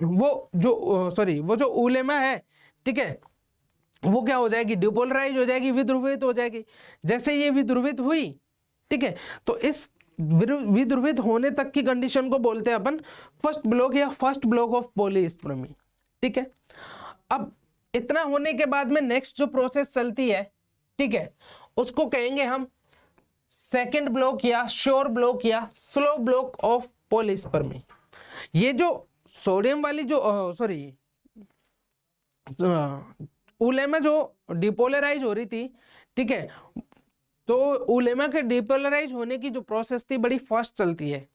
वो जो उलेमा है, ठीक है, वो क्या हो जाएगी, डिपोलराइज हो जाएगी, विध्रुवित हो जाएगी। जैसे ये विध्रुवित हुई, ठीक है, तो इस विध्रुवित होने तक की कंडीशन को बोलते हैं अपन फर्स्ट ब्लॉक या फर्स्ट ब्लॉक ऑफ पॉलीस्पर्मी, ठीक है। अब इतना होने के बाद में नेक्स्ट जो प्रोसेस चलती है, ठीक है, उसको कहेंगे हम सेकंड ब्लॉक या श्योर ब्लॉक या स्लो ब्लॉक ऑफ पॉलीस्पर्मी। ये जो सोडियम वाली जो उलेमा जो डिपोलराइज हो रही थी, ठीक है, तो उलेमा के डिपोलराइज होने की जो प्रोसेस थी बड़ी फास्ट चलती है,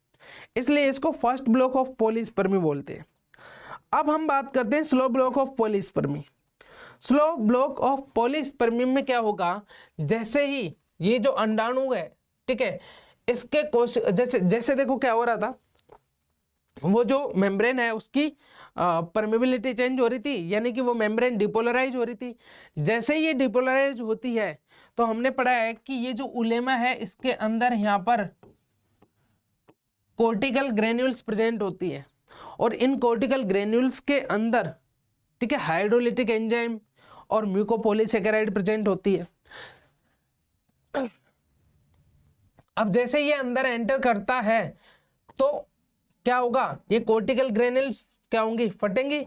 इसलिए इसको फर्स्ट ब्लॉक ऑफ पॉलीस्पर्मी बोलते हैं। अब हम बात करते हैं slow block of polyspermy. Slow block of polyspermy में क्या होगा, जैसे ही ये जो अंडाणु है, ठीक है, इसके कोश जैसे देखो क्या हो रहा था, वो जो मेम्ब्रेन है उसकी परमेबिलिटी चेंज हो रही थी, यानी कि वो मेम्ब्रेन डिपोलराइज हो रही थी। जैसे ही ये डिपोलराइज होती है तो हमने पढ़ा है कि ये जो उलेमा है इसके अंदर यहाँ पर कोर्टिकल ग्रेन्यूल्स प्रेजेंट होती है और इन कोर्टिकल ग्रेन्यूल्स के अंदर, ठीक है, हाइड्रोलिटिक एंजाइम और म्यूकोपॉलीसेकेराइड प्रेजेंट होती है। अब जैसे ये अंदर एंटर करता है तो क्या होगा, ये कोर्टिकल ग्रेन्यूल्स क्या होंगी, फटेंगी।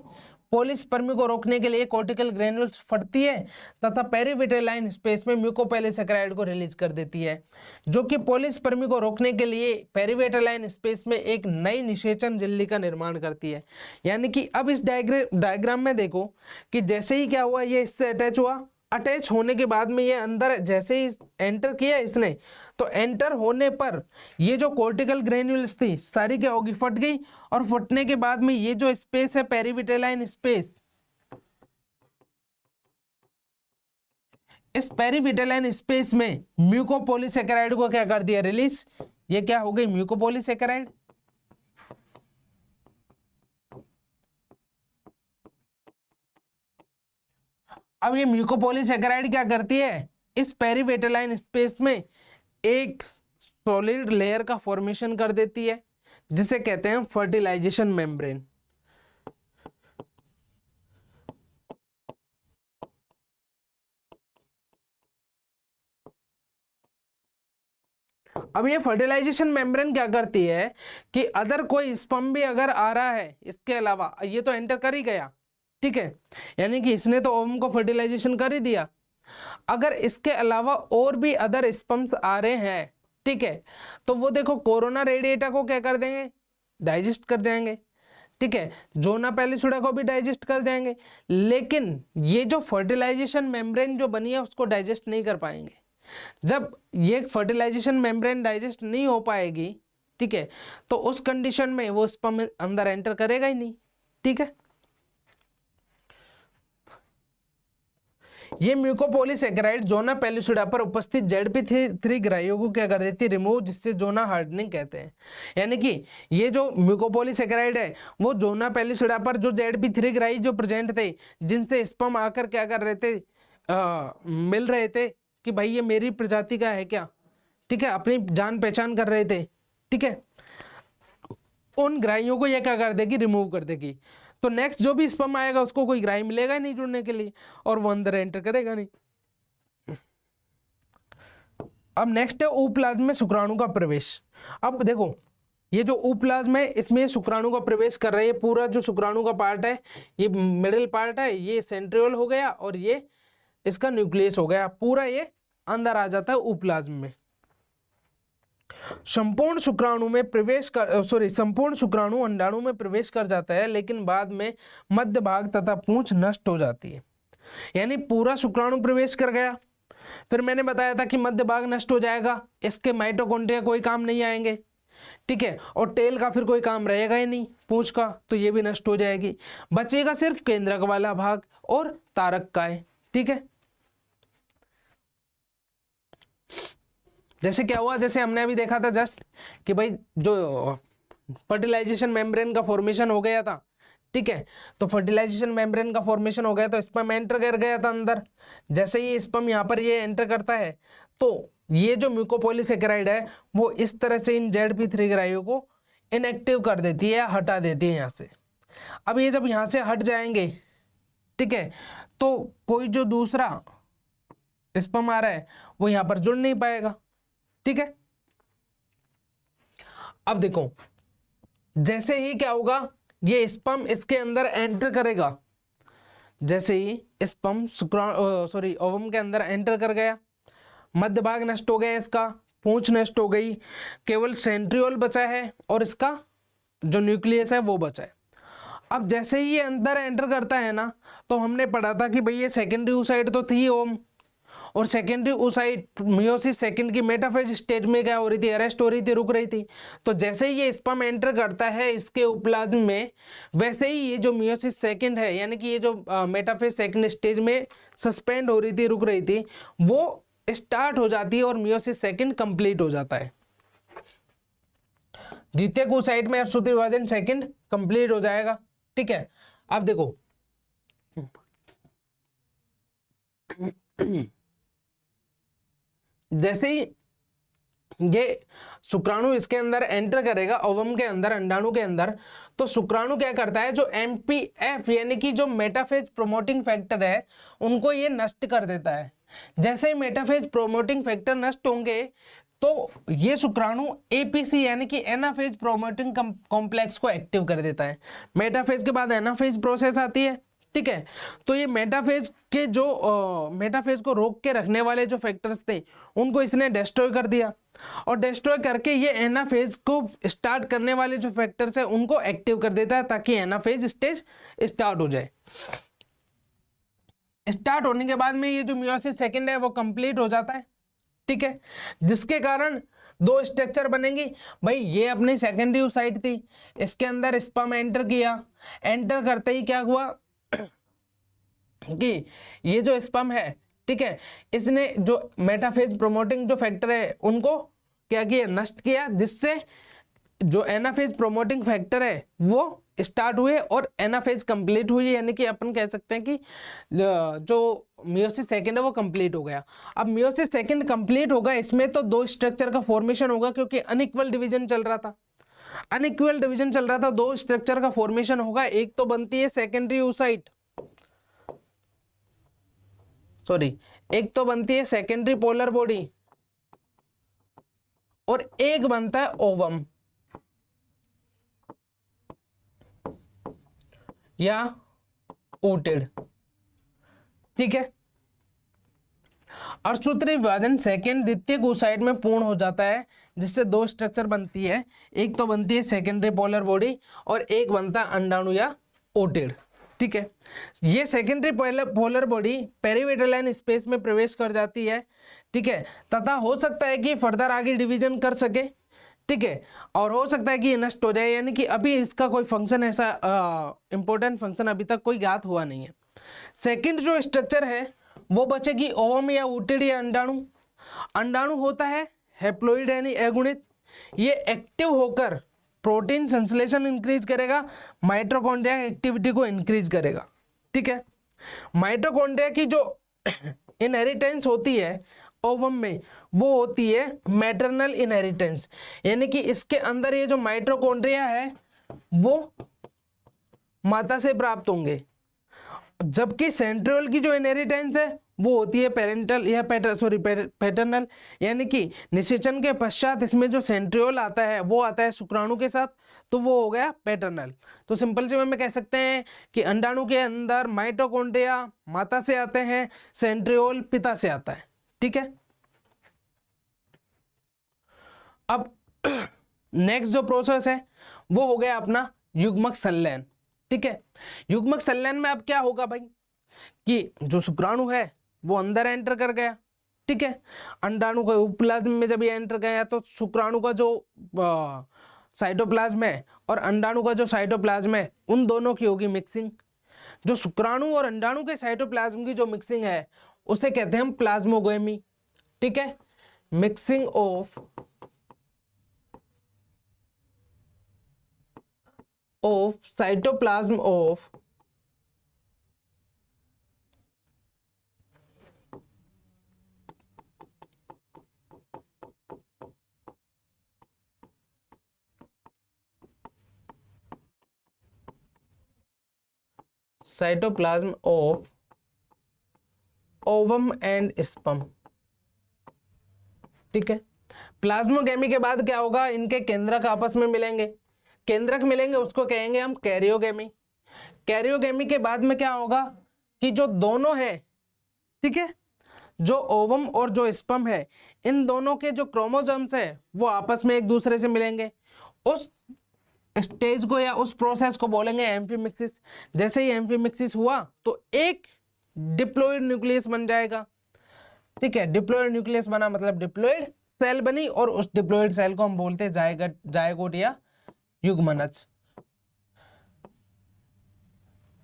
पॉलीस्पर्मी को रोकने के लिए कोर्टिकल ग्रेन्यूल्स फटती है तथा पेरीविटेलाइन स्पेस में म्यूकोपॉलीसेकेराइड को रिलीज कर देती है, जो कि पॉलीस्पर्मी को रोकने के लिए पेरीविटेलाइन स्पेस में एक नई निषेचन झिल्ली का निर्माण करती है। यानी कि अब इस डायग्राम में देखो कि जैसे ही क्या हुआ, ये इससे अटैच हुआ, अटैच होने के बाद में ये अंदर जैसे ही एंटर किया इसने, तो एंटर होने पर ये जो कोर्टिकल ग्रेन्यूल्स थी सारी क्या होगी, फट गई। और फटने के बाद में ये जो स्पेस है पेरीविटेलाइन स्पेस, इस पेरीविटेलाइन स्पेस में म्यूकोपॉलीसेकेराइड को क्या कर दिया, रिलीज। ये क्या हो गई, म्यूकोपॉलीसेकेराइड। अब ये म्यूकोपॉलीसेकेराइड क्या करती है, इस पेरीविटेलाइन स्पेस में एक सॉलिड लेयर का फॉर्मेशन कर देती है, जिसे कहते हैं फर्टिलाइजेशन मेम्ब्रेन। अब ये फर्टिलाइजेशन मेम्ब्रेन क्या करती है कि अदर कोई स्पर्म भी अगर आ रहा है इसके अलावा, ये तो एंटर कर ही गया, ठीक है, यानी कि इसने तो ओवम को फर्टिलाइजेशन कर ही दिया, अगर इसके अलावा और भी अदर स्पर्म्स आ रहे हैं, ठीक है, तो वो देखो कोरोना रेडिएटा को क्या कर देंगे, डाइजेस्ट कर जाएंगे, ठीक है, जोना पेलिसुडा को भी डाइजेस्ट कर जाएंगे, लेकिन ये जो फर्टिलाइजेशन मेम्ब्रेन जो बनी है उसको डाइजेस्ट नहीं कर पाएंगे। जब ये फर्टिलाइजेशन मेम्ब्रेन डाइजेस्ट नहीं हो पाएगी, ठीक है, तो उस कंडीशन में वो स्पर्म अंदर एंटर करेगा ही नहीं, ठीक है। ये म्यूकोपॉलीसैकेराइड जोना पेलिसुडा पर उपस्थित ZP3 ग्राहियों को क्या कर देती है, रिमूव, जिससे जोना हार्डनिंग कहते हैं। यानी कि ये जो म्यूकोपॉलीसैकेराइड है वो जोना पेलिसुडा पर जो ZP3 ग्राही जो प्रेजेंट थे, जिनसे स्पर्म आकर क्या कर रहे थे, मिल रहे थे कि भाई ये मेरी प्रजाति का है क्या, ठीक है, अपनी जान पहचान कर रहे थे, ठीक है, उन ग्राहियों को ये क्या कर देगी, रिमूव कर देगी। तो नेक्स्ट जो भी स्पर्म आएगा उसको कोई ग्राही मिलेगा नहीं जुड़ने के लिए और वो अंदर एंटर करेगा नहीं। अब नेक्स्ट है ऊप्लाज्म में शुक्राणु का प्रवेश। अब देखो ये जो ऊप्लाज्म है इसमें शुक्राणु का प्रवेश कर रहा है, पूरा जो शुक्राणु का पार्ट है ये मिडिल पार्ट है, ये सेंट्रियोल हो गया और ये इसका न्यूक्लियस हो गया, पूरा ये अंदर आ जाता है ऊप्लाज्म में। संपूर्ण शुक्राणु में प्रवेश कर संपूर्ण शुक्राणु अंडाणु में प्रवेश कर जाता है, लेकिन बाद में मध्य भाग तथा पूंछ नष्ट हो जाती है। यानी पूरा शुक्राणु प्रवेश कर गया, फिर मैंने बताया था कि मध्य भाग नष्ट हो जाएगा, इसके माइटोकॉन्ड्रिया कोई काम नहीं आएंगे, ठीक है, और टेल का फिर कोई काम रहेगा ही नहीं, पूंछ का, तो ये भी नष्ट हो जाएगी, बचेगा सिर्फ केंद्रक वाला भाग और तारक काय, ठीक है। जैसे क्या हुआ, जैसे हमने अभी देखा था जस्ट कि भाई जो फर्टिलाइजेशन मेम्ब्रेन का फॉर्मेशन हो गया था, ठीक है, तो फर्टिलाइजेशन मेम्ब्रेन का फॉर्मेशन हो गया तो स्पर्म एंटर कर गया था अंदर। जैसे ही स्पर्म यहाँ पर ये एंटर करता है तो ये जो म्यूकोपॉलीसैकेराइड है वो इस तरह से इन ZP3 ग्राहियों को इनएक्टिव कर देती है, हटा देती है यहाँ से। अब ये जब यहाँ से हट जाएंगे, ठीक है, तो कोई जो दूसरा स्पर्म आ रहा है वो यहाँ पर जुड़ नहीं पाएगा, ठीक है। अब देखो जैसे ही क्या होगा, ये स्पर्म इसके अंदर एंटर करेगा, जैसे ही स्पर्म ओवम के अंदर एंटर कर गया, मध्य भाग नष्ट हो गया, इसका पूंछ नष्ट हो गई, केवल सेंट्रियोल बचा है और इसका जो न्यूक्लियस है वो बचा है। अब जैसे ही ये अंदर एंटर करता है ना, तो हमने पढ़ा था कि भाई ये सेकेंडरी oocyte तो थी ओम, और सेकेंडरी oocyte मियोसिस सेकंड की मेटाफेज स्टेज में क्या हो रही थी, अरेस्ट हो रही थी, रुक रही थी। तो जैसे ही ये स्पर्म एंटर करता है इसके उपप्लाज्म में, वैसे ही ये जो मियोसिस सेकंड है, यानी कि ये जो मेटाफेज सेकंड स्टेज में सस्पेंड हो रही थी, रुक रही थी, वो स्टार्ट हो जाती है और मियोसिस सेकंड कंप्लीट हो जाता है। द्वितीयक oocyte में अर्धसूत्रीय विभाजन सेकंड कंप्लीट हो जाएगा, ठीक है। अब देखो जैसे ही ये शुक्राणु इसके अंदर एंटर करेगा, ओवम के अंदर, अंडाणु के अंदर, तो शुक्राणु क्या करता है, जो MPF यानी कि जो मेटाफेज प्रोमोटिंग फैक्टर है उनको ये नष्ट कर देता है। जैसे ही मेटाफेज प्रोमोटिंग फैक्टर नष्ट होंगे तो ये शुक्राणु APC यानी कि एनाफेज प्रोमोटिंग कॉम्प्लेक्स को एक्टिव कर देता है। मेटाफेज के बाद एनाफेज प्रोसेस आती है, ठीक है। तो ये मेटाफेज के जो मेटाफेज को रोक के रखने वाले जो फैक्टर्स थे उनको इसने डिस्ट्रॉय कर दिया, और डिस्ट्रॉय करके ये एनाफेज को स्टार्ट करने वाले जो फैक्टर्स है उनको एक्टिव कर देता है, ताकि एनाफेज स्टेज स्टार्ट हो जाए। स्टार्ट होने के बाद में ये जो मियोसिस सेकंड है वो कंप्लीट हो जाता है, ठीक है, जिसके कारण दो स्ट्रक्चर बनेंगी। भाई ये अपनी सेकेंडरी oocyte थी, इसके अंदर स्पर्म एंटर किया, एंटर करते ही क्या हुआ कि ये जो स्पर्म है, ठीक है, इसने जो मेटाफेज प्रोमोटिंग जो फैक्टर है उनको क्या किया, नष्ट किया, जिससे जो एनाफेज प्रोमोटिंग फैक्टर है वो स्टार्ट हुए और एनाफेज कंप्लीट हुई, यानी कि अपन कह सकते हैं कि जो मियोसिस सेकंड है वो कंप्लीट हो गया। अब मियोसिस सेकंड कंप्लीट होगा, इसमें तो दो स्ट्रक्चर का फॉर्मेशन होगा क्योंकि अनइक्वल डिवीजन चल रहा था। अनइक्वल डिवीजन चल रहा था, दो स्ट्रक्चर का फॉर्मेशन होगा, एक तो बनती है सेकेंडरी oocyte, सॉरी, एक तो बनती है सेकेंडरी पोलर बॉडी और एक बनता है ओवम या ओटेड, ठीक है। अर्धसूत्री विभाजन सेकेंड द्वितीयक oocyte में पूर्ण हो जाता है, जिससे दो स्ट्रक्चर बनती है, एक तो बनती है सेकेंडरी पोलर बॉडी और एक बनता है अंडाणु या ओटेड, ठीक है। ये सेकेंडरी पोलर बॉडी पेरिवेटरलाइन स्पेस में प्रवेश कर जाती है, ठीक है, तथा हो सकता है कि फर्दर आगे डिवीजन कर सके, ठीक है, और हो सकता है कि ये नष्ट हो जाए, यानी कि अभी इसका कोई फंक्शन ऐसा इंपॉर्टेंट फंक्शन अभी तक कोई ज्ञात हुआ नहीं है। सेकंड जो स्ट्रक्चर है वो बचेगी ओवम या ओटेड या अंडाणु। अंडाणु होता है हैप्लॉइड यानी अगुणित, ये एक्टिव होकर प्रोटीन संश्लेषण इंक्रीज करेगा, माइटोकॉन्ड्रिया एक्टिविटी को इंक्रीज करेगा, ठीक है। माइटोकॉन्ड्रिया की जो इनहेरिटेंस होती है ओवम में वो होती है मैटरनल इनहेरिटेंस, यानी कि इसके अंदर ये जो माइटोकॉन्ड्रिया है वो माता से प्राप्त होंगे, जबकि सेंट्रियोल की जो इनहेरिटेंस है वो होती है पेरेंटल या पैटर्नल, यानी कि निषेचन के पश्चात इसमें जो सेंट्रियोल आता है वो आता है शुक्राणु के साथ, तो वो हो गया पैटर्नल। तो सिंपल से में कह सकते हैं कि अंडाणु के अंदर माइटोकॉन्ड्रिया माता से आते हैं, सेंट्रियोल पिता से आता है, ठीक है। अब नेक्स्ट जो प्रोसेस है वो हो गया अपना युग्मक संलयन, ठीक है। युग्मक संलयन में अब क्या होगा भाई कि जो शुक्राणु है वो अंदर एंटर कर गया, ठीक है। अंडाणु का उपप्लाज्म में जब ये एंटर गया तो शुक्राणु का जो साइटोप्लाज्म है और अंडाणु का जो साइटोप्लाज्म है उन दोनों की होगी मिक्सिंग। जो शुक्राणु और अंडाणु के साइटोप्लाज्म की जो मिक्सिंग है उसे कहते हैं हम प्लाज्मोगेमी, ठीक है। Mixing of cytoplasm of cytoplasm of ovum and sperm, ठीक है। प्लाज्मोगेमी के बाद क्या होगा, इनके केंद्रक आपस में मिलेंगे, केंद्रक मिलेंगे उसको कहेंगे हम कैरियोगेमी। कैरियोगेमी के बाद में क्या होगा कि जो दोनों है, ठीक है, जो ओवम और जो स्पर्म है इन दोनों के जो क्रोमोसोम्स है वो आपस में एक दूसरे से मिलेंगे, उस स्टेज को या उस प्रोसेस को बोलेंगे एम्फीमिक्सिस। जैसे ही एम्फीमिक्सिस हुआ तो एक डिप्लॉइड न्यूक्लियस बन जाएगा, ठीक है। डिप्लॉइड न्यूक्लियस बना मतलब डिप्लॉइड सेल बनी और उस डिप्लॉइड सेल को हम बोलते हैं जायगोट या युग्मनज,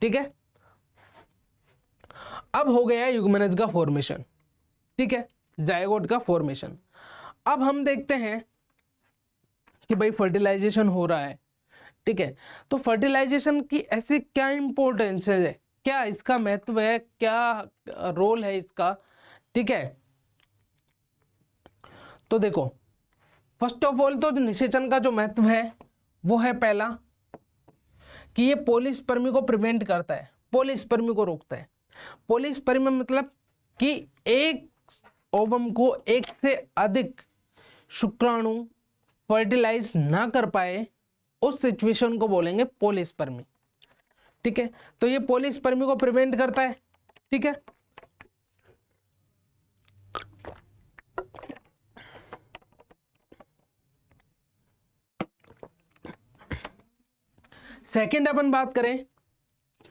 ठीक है। अब हो गया युग्मनज का फॉर्मेशन, ठीक है, जायगोट का फॉर्मेशन। अब हम देखते हैं कि भाई फर्टिलाइजेशन हो रहा है, ठीक है, तो फर्टिलाइजेशन की ऐसी क्या इंपॉर्टेंस है, क्या इसका महत्व है, क्या रोल है इसका, ठीक है। तो देखो फर्स्ट ऑफ ऑल तो निषेचन का जो महत्व है वो है पहला कि ये पॉलीस्पर्मी को प्रिवेंट करता है, पॉलीस्पर्मी को रोकता है। पॉलीस्पर्मी मतलब कि एक ओवम को एक से अधिक शुक्राणु फर्टिलाइज ना कर पाए, उस सिचुएशन को बोलेंगे पॉलीस्पर्मी, ठीक है। तो ये पॉलीस्पर्मी को प्रिवेंट करता है, ठीक है। सेकंड अपन बात करें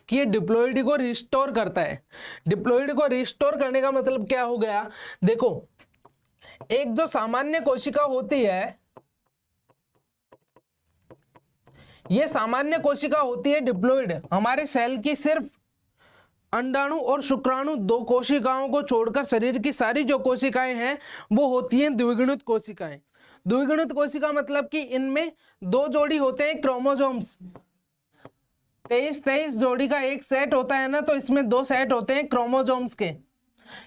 कि ये डिप्लॉइड को रिस्टोर करता है। डिप्लॉइड को रिस्टोर करने का मतलब क्या हो गया, देखो एक जो सामान्य कोशिका होती है, ये सामान्य कोशिका होती है डिप्लॉइड, हमारे सेल की सिर्फ अंडाणु और शुक्राणु दो कोशिकाओं को छोड़कर शरीर की सारी जो कोशिकाएं हैं वो होती हैं द्विगुणित कोशिकाएं। द्विगुणित कोशिका मतलब कि इनमें दो जोड़ी होते हैं क्रोमोसोम्स, 23 जोड़ी का एक सेट होता है ना, तो इसमें दो सेट होते हैं क्रोमोसोम्स के,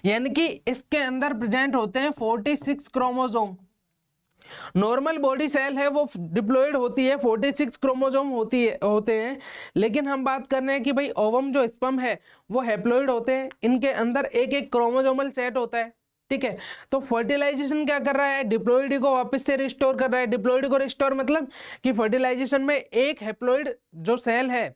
यानी कि इसके अंदर प्रेजेंट होते हैं 46 क्रोमोसोम। नॉर्मल बॉडी सेल है वो डिप्लॉयड होती है, 46 क्रोमोसोम होते हैं, लेकिन हम बात कर रहे हैं कि भाई ओवम जो स्पर्म है वो हैप्लॉयड होते हैं, इनके अंदर एक एक क्रोमोसोमल सेट होता है, ठीक है। तो फर्टिलाइजेशन क्या कर रहा है, डिप्लॉयड को वापस से रिस्टोर कर रहा है। डिप्लॉयड को रिस्टोर मतलब कि फर्टिलाइजेशन में एक हैप्लॉयड जो सेल है,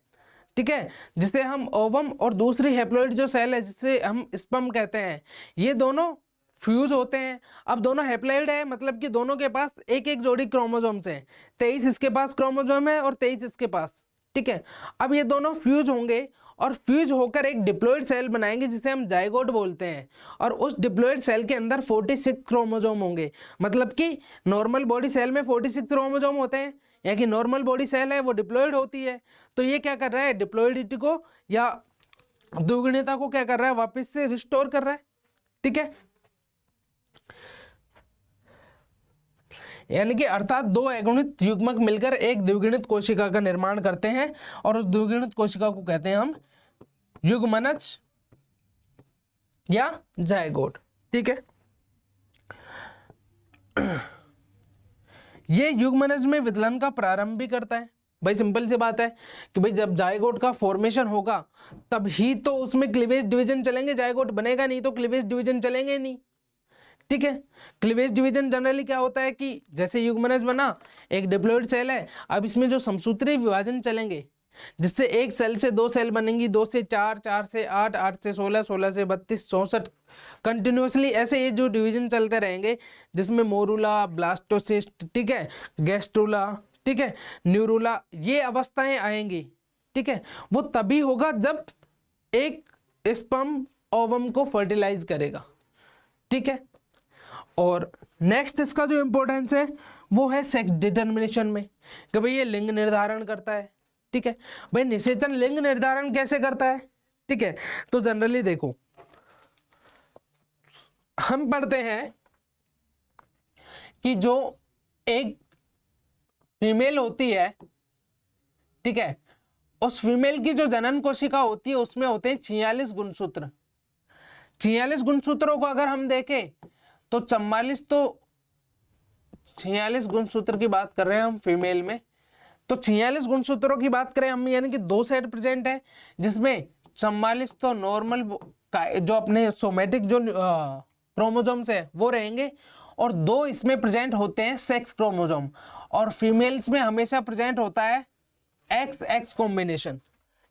ठीक है, जिसे हम ओवम, और दूसरी हैप्लॉयड जो सेल है जिसे हम स्पर्म कहते हैं, ये दोनों फ्यूज होते हैं। अब दोनों हैप्लॉयड है मतलब कि दोनों के पास एक एक जोड़ी क्रोमोसोम्स हैं, 23 इसके पास क्रोमोसोम है और 23 इसके पास, ठीक है। अब ये दोनों फ्यूज होंगे और फ्यूज होकर एक डिप्लॉयड सेल बनाएंगे जिसे हम जाइगोट बोलते हैं, और उस डिप्लॉयड सेल के अंदर 46 क्रोमोसोम होंगे। मतलब कि नॉर्मल बॉडी सेल में 46 क्रोमोसोम होते हैं, या कि नॉर्मल बॉडी सेल है वो डिप्लॉयड होती है। तो ये क्या कर रहा है, डिप्लॉयडिटी को या द्विगुणिता को क्या कर रहा है, वापस से रिस्टोर कर रहा है, ठीक है। यानी कि अर्थात दो अगुणित युग्मक मिलकर एक द्विगुणित कोशिका का निर्माण करते हैं, और उस द्विगुणित कोशिका को कहते हैं हम युग्मनज या जायगोट, ठीक है। ये युग्मनज में विदलन का प्रारंभ भी करता है। भाई सिंपल सी बात है कि भाई जब जायगोट का फॉर्मेशन होगा तब ही तो उसमें क्लीवेज डिवीजन चलेंगे, जायगोट बनेगा नहीं तो क्लीवेज डिवीजन चलेंगे नहीं, ठीक है। क्लीवेज डिवीजन जनरली क्या होता है कि जैसे युग्मनज बना, एक डिप्लॉयड सेल है, अब इसमें जो समसूत्री विभाजन चलेंगे जिससे एक सेल से दो सेल बनेंगी, 2 से 4, 4 से 8, 8 से 16, 16 से 32, 64 कंटिन्यूसली ऐसे ये जो डिवीजन चलते रहेंगे, जिसमें मोरूला, ब्लास्टोसिस्ट, ठीक है, गैस्ट्रूला, ठीक है, न्यूरूला, ये अवस्थाएं आएंगी, ठीक है। वो तभी होगा जब एक स्पर्म ओवम को फर्टिलाइज करेगा, ठीक है। और नेक्स्ट इसका जो इंपॉर्टेंस है वो है सेक्स डिटर्मिनेशन में, कि भाई ये लिंग निर्धारण करता है, ठीक है। भाई निषेचन लिंग निर्धारण कैसे करता है, ठीक है। तो जनरली देखो हम पढ़ते हैं कि जो एक फीमेल होती है, ठीक है, उस फीमेल की जो जनन कोशिका होती है उसमें होते हैं 46 गुणसूत्र। 46 गुणसूत्रों को अगर हम देखें तो 46 गुणसूत्र की बात कर रहे हैं हम फीमेल में, तो 46 गुणसूत्रों की बात करें हम, यानी कि 2 सेट प्रेजेंट है, जिसमें 44 तो नॉर्मल जो अपने सोमेटिक जो क्रोमोसोम्स है वो रहेंगे, और 2 इसमें प्रेजेंट होते हैं सेक्स क्रोमोसोम, और फीमेल्स में हमेशा प्रेजेंट होता है एक्स एक्स कॉम्बिनेशन,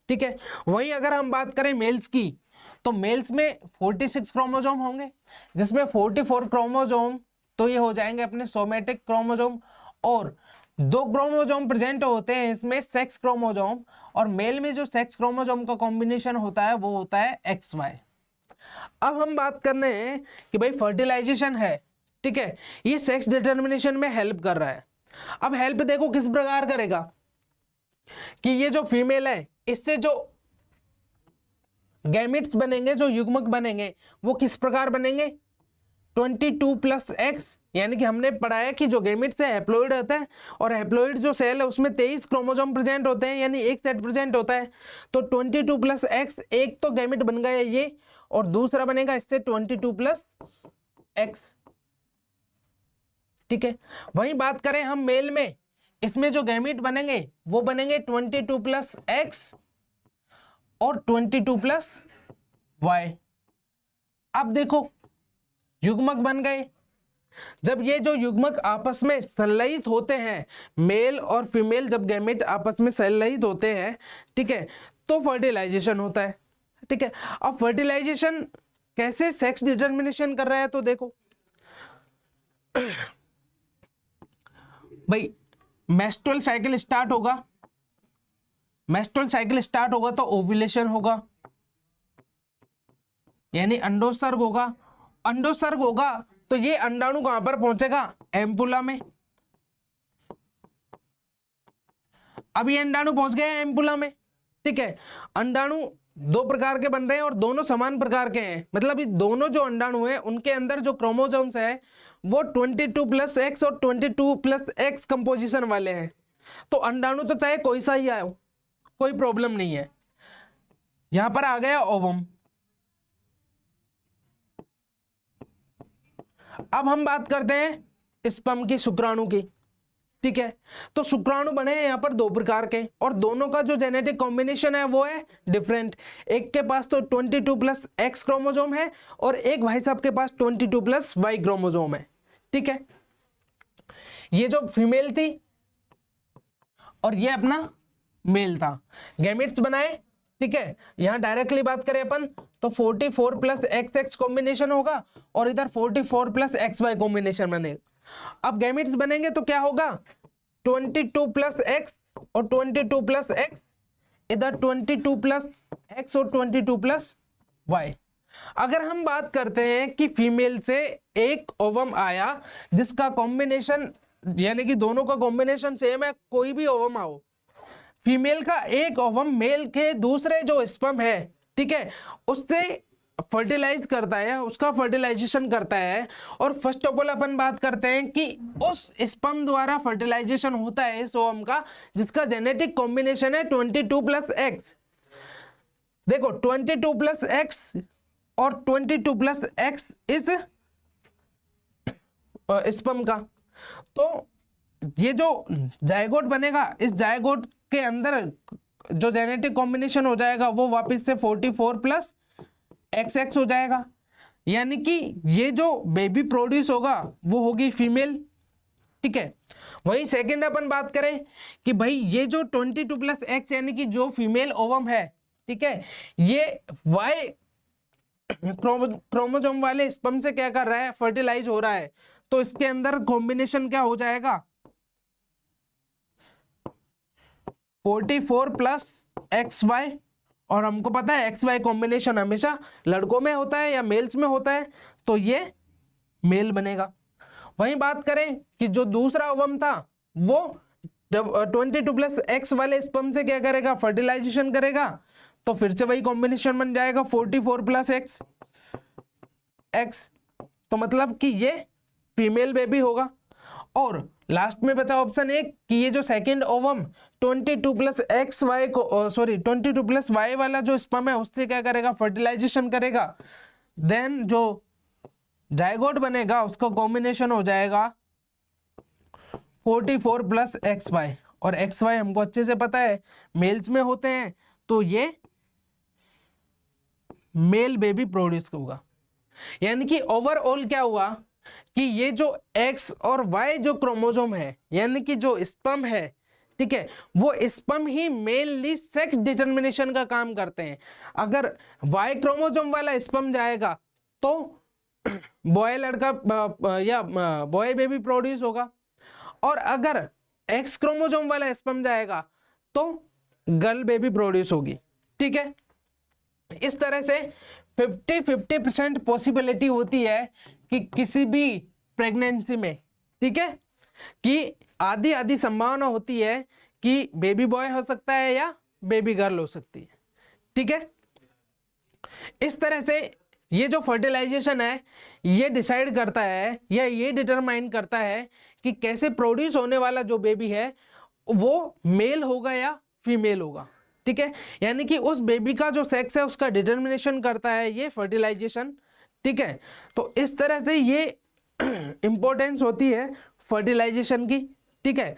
ठीक है। वहीं अगर हम बात करें मेल्स की, तो मेल्स में 46 क्रोमोसोम होंगे, जिसमें 44 क्रोमोसोम तो ये हो जाएंगे अपने सोमेटिक क्रोमोसोम, और 2 क्रोमोसोम प्रेजेंट होते हैं इसमें सेक्स क्रोमोसोम, और मेल में जो सेक्स क्रोमोसोम का कॉम्बिनेशन होता है वो होता है XY। अब हम बात कर रहे हैं कि भाई फर्टिलाइजेशन है, ठीक है, ये सेक्स डिटर्मिनेशन में हेल्प कर रहा है। अब हेल्प देखो किस प्रकार करेगा कि ये जो फीमेल है इससे जो गैमेट्स बनेंगे, जो युग्मक बनेंगे, वो किस प्रकार बनेंगे, 22 + X, यानी कि हमने पढ़ा है कि जो गैमेट्स है हैप्लॉइड होता है, और हैप्लॉइड जो सेल है उसमें 23 क्रोमोसोम प्रेजेंट होते हैं, यानी एक सेट प्रेजेंट होता है। तो 22 + X, एक तो गैमेट बन गया ये, और दूसरा बनेगा इससे 22 + X, ठीक है। वहीं बात करें हम मेल में, इसमें जो गैमेट बनेंगे वो बनेंगे 22 + X और 22 + Y। अब देखो युग्मक बन गए। जब ये जो युग्मक आपस में संलयित होते हैं, मेल और फीमेल जब गैमेट आपस में संलयित होते हैं, ठीक है, तो फर्टिलाइजेशन होता है, ठीक है। अब फर्टिलाइजेशन कैसे सेक्स डिटर्मिनेशन कर रहा है, तो देखो भाई मेस्ट्रुअल साइकिल स्टार्ट होगा, मेस्ट्रुअल साइकिल स्टार्ट होगा तो ओव्यूलेशन होगा, यानी अंडोत्सर्ग होगा। अंडोत्सर्ग होगा तो ये अंडाणु कहां पर पहुंचेगा, एम्पुला में। अब ये अंडाणु पहुंच गया एम्पुला में, ठीक है। अंडाणु 2 प्रकार के बन रहे हैं और दोनों समान प्रकार के हैं, मतलब ये दोनों जो अंडाणु है उनके अंदर जो क्रोमोसोम्स है वो 22 + X और 22 + X कंपोजिशन वाले हैं। तो अंडाणु तो चाहे कोई सा ही आए, कोई प्रॉब्लम नहीं है। यहां पर आ गया ओवम। अब हम बात करते हैं स्पर्म की, शुक्राणु की, ठीक है। तो शुक्राणु बने हैं यहाँ पर दो प्रकार के, और दोनों का जो जेनेटिक कॉम्बिनेशन है वो है डिफरेंट। एक के पास तो 22 प्लस एक्स क्रोमोजोम है और एक भाई साहब के पास 22 प्लस वाई क्रोमोजोम है, ठीक है। ये जो फीमेल थी और ये अपना मेल था, गैमेट्स बनाए, ठीक है। यहां डायरेक्टली बात करें अपन तो 44 प्लस एक्स एक्स कॉम्बिनेशन होगा और इधर 44 प्लस एक्स वाई कॉम्बिनेशन बनेगा। अब गैमेट्स बनेंगे तो क्या होगा, 22 प्लस एक्स और 22 प्लस एक्स, इधर 22 प्लस एक्स और 22 प्लस वाई। अगर हम बात करते हैं कि फीमेल से एक ओवम आया जिसका कॉम्बिनेशन यानी कि दोनों का कॉम्बिनेशन सेम है, कोई भी ओवम आओ, फीमेल का एक ओवम मेल के दूसरे जो स्पर्म है, ठीक है, उससे फर्टिलाइज करता है, उसका फर्टिलाइजेशन करता है। और फर्स्ट ऑफ ऑल अपन बात करते हैं कि उस स्पर्म द्वारा फर्टिलाइजेशन होता है इस ओवम का जिसका जेनेटिक कॉम्बिनेशन है 22 प्लस एक्स। देखो 22 प्लस एक्स और 22 प्लस एक्स इस स्पर्म का, तो ये जो जायगोट बनेगा, इस जायगोट के अंदर जो जेनेटिक कॉम्बिनेशन हो जाएगा वो वापस से 44 प्लस एक्स एक्स हो जाएगा, यानी कि ये जो बेबी प्रोड्यूस होगा वो होगी फीमेल, ठीक है। वही सेकंड अपन बात करें कि भाई ये जो 22 प्लस एक्स यानी कि जो फीमेल ओवम है, ठीक है, ये वाई क्रोमोसोम वाले स्पर्म से क्या कर रहा है, फर्टिलाइज हो रहा है, तो इसके अंदर कॉम्बिनेशन क्या हो जाएगा, 44 प्लस एक्स वाई। और हमको पता है एक्स वाई कॉम्बिनेशन हमेशा लड़कों में होता है या मेल्स में होता है, तो ये मेल बनेगा। वहीं बात करें कि जो दूसरा ओवम था वो 22 प्लस एक्स वाले स्पर्म से क्या करेगा, फर्टिलाइजेशन करेगा, तो फिर से वही कॉम्बिनेशन बन जाएगा 44 प्लस एक्स एक्स, तो मतलब कि ये फीमेल बेबी होगा। और लास्ट में बचा ऑप्शन एक कि ये जो second ovum 22 plus X Y को 22 प्लस वाई वाला जो स्पर्म है उससे क्या करेगा, फर्टिलाइजेशन करेगा, देन जो जायगोट बनेगा उसका कॉम्बिनेशन हो जाएगा 44 प्लस एक्स वाई। और एक्स वाई हमको अच्छे से पता है मेल्स में होते हैं, तो ये मेल बेबी प्रोड्यूस होगा। यानी कि ओवरऑल क्या हुआ कि ये जो एक्स और वाई जो क्रोमोसोम है यानी कि जो स्पर्म है, ठीक है, वो स्पर्म ही मेनली सेक्स डिटरमिनेशन का काम करते हैं। अगर वाई क्रोमोसोम वाला स्पर्म जाएगा तो बॉय लड़का या बॉय बेबी प्रोड्यूस होगा, और अगर एक्स क्रोमोसोम वाला स्पर्म जाएगा तो गर्ल बेबी प्रोड्यूस होगी, ठीक है। इस तरह से 50-50% पॉसिबिलिटी होती है कि किसी भी प्रेगनेंसी में, ठीक है, कि आधी आधी संभावना होती है कि बेबी बॉय हो सकता है या बेबी गर्ल हो सकती है, ठीक है। इस तरह से ये जो फर्टिलाइजेशन है ये डिसाइड करता है या ये डिटरमाइन करता है कि कैसे प्रोड्यूस होने वाला जो बेबी है वो मेल होगा या फीमेल होगा, ठीक है। यानी कि उस बेबी का जो सेक्स है उसका डिटरमिनेशन करता है ये फर्टिलाइजेशन, ठीक है। तो इस तरह से ये इंपॉर्टेंस होती है फर्टिलाइजेशन की, ठीक है।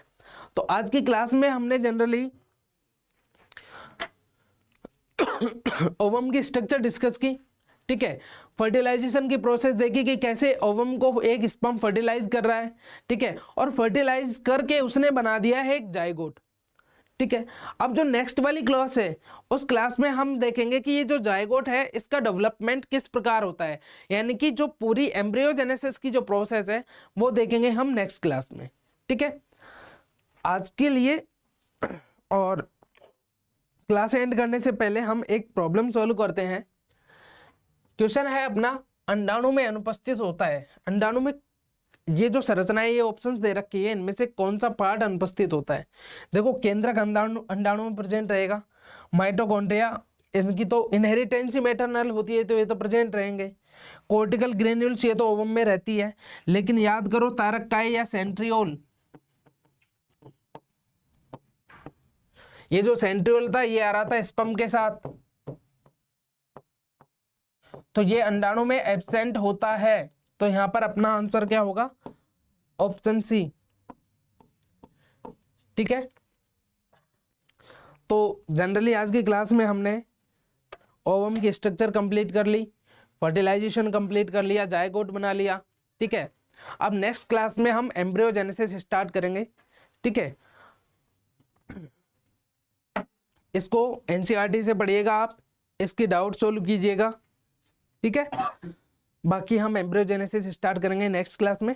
तो आज की क्लास में हमने जनरली ओवम की स्ट्रक्चर डिस्कस की, ठीक है, फर्टिलाइजेशन की प्रोसेस देखी कि कैसे ओवम को एक स्पर्म फर्टिलाइज कर रहा है, ठीक है, और फर्टिलाइज करके उसने बना दिया है एक जायगोट, ठीक है। अब जो नेक्स्ट वाली क्लास है उस क्लास में हम देखेंगे कि ये जो जायगोट है इसका डेवलपमेंट किस प्रकार होता है, यानी कि जो पूरी एम्ब्रियोजेनेसिस की जो प्रोसेस है वो देखेंगे हम नेक्स्ट क्लास में, ठीक है। आज के लिए और क्लास एंड करने से पहले हम एक प्रॉब्लम सॉल्व करते हैं। क्वेश्चन है अपना, अंडाणु में अनुपस्थित होता है, अंडाणु में ये जो संरचनाएं ये ऑप्शंस दे रखी है इनमें से कौन सा पार्ट अनुपस्थित होता है। देखो केंद्रक अंडाणु में प्रेजेंट रहेगा, माइटोकॉन्ड्रिया इनकी तो इनहेरिटेंसी मैटरनल होती है तो ये तो प्रेजेंट रहेंगे, कोर्टिकल ग्रेन्यूल्स ये तो ओवम में रहती है, लेकिन याद करो तारककाय या सेंट्रियोल, ये जो सेंट्रियोल था ये आ रहा था स्पर्म के साथ, तो ये अंडाणु में एब्सेंट होता है, तो यहां पर अपना आंसर क्या होगा, ऑप्शन सी। ठीक है, तो जनरली आज की क्लास में हमने ओवम की स्ट्रक्चर कंप्लीट कर ली, फर्टिलाइजेशन कंप्लीट कर लिया, जायगोट बना लिया। ठीक है, अब नेक्स्ट क्लास में हम एम्ब्रियोजेनेसिस स्टार्ट करेंगे। ठीक है, इसको एनसीईआरटी से पढ़िएगा आप, इसकी डाउट सोल्व कीजिएगा। ठीक है, बाकी हम एम्ब्रियोजेनेसिस स्टार्ट करेंगे नेक्स्ट क्लास में।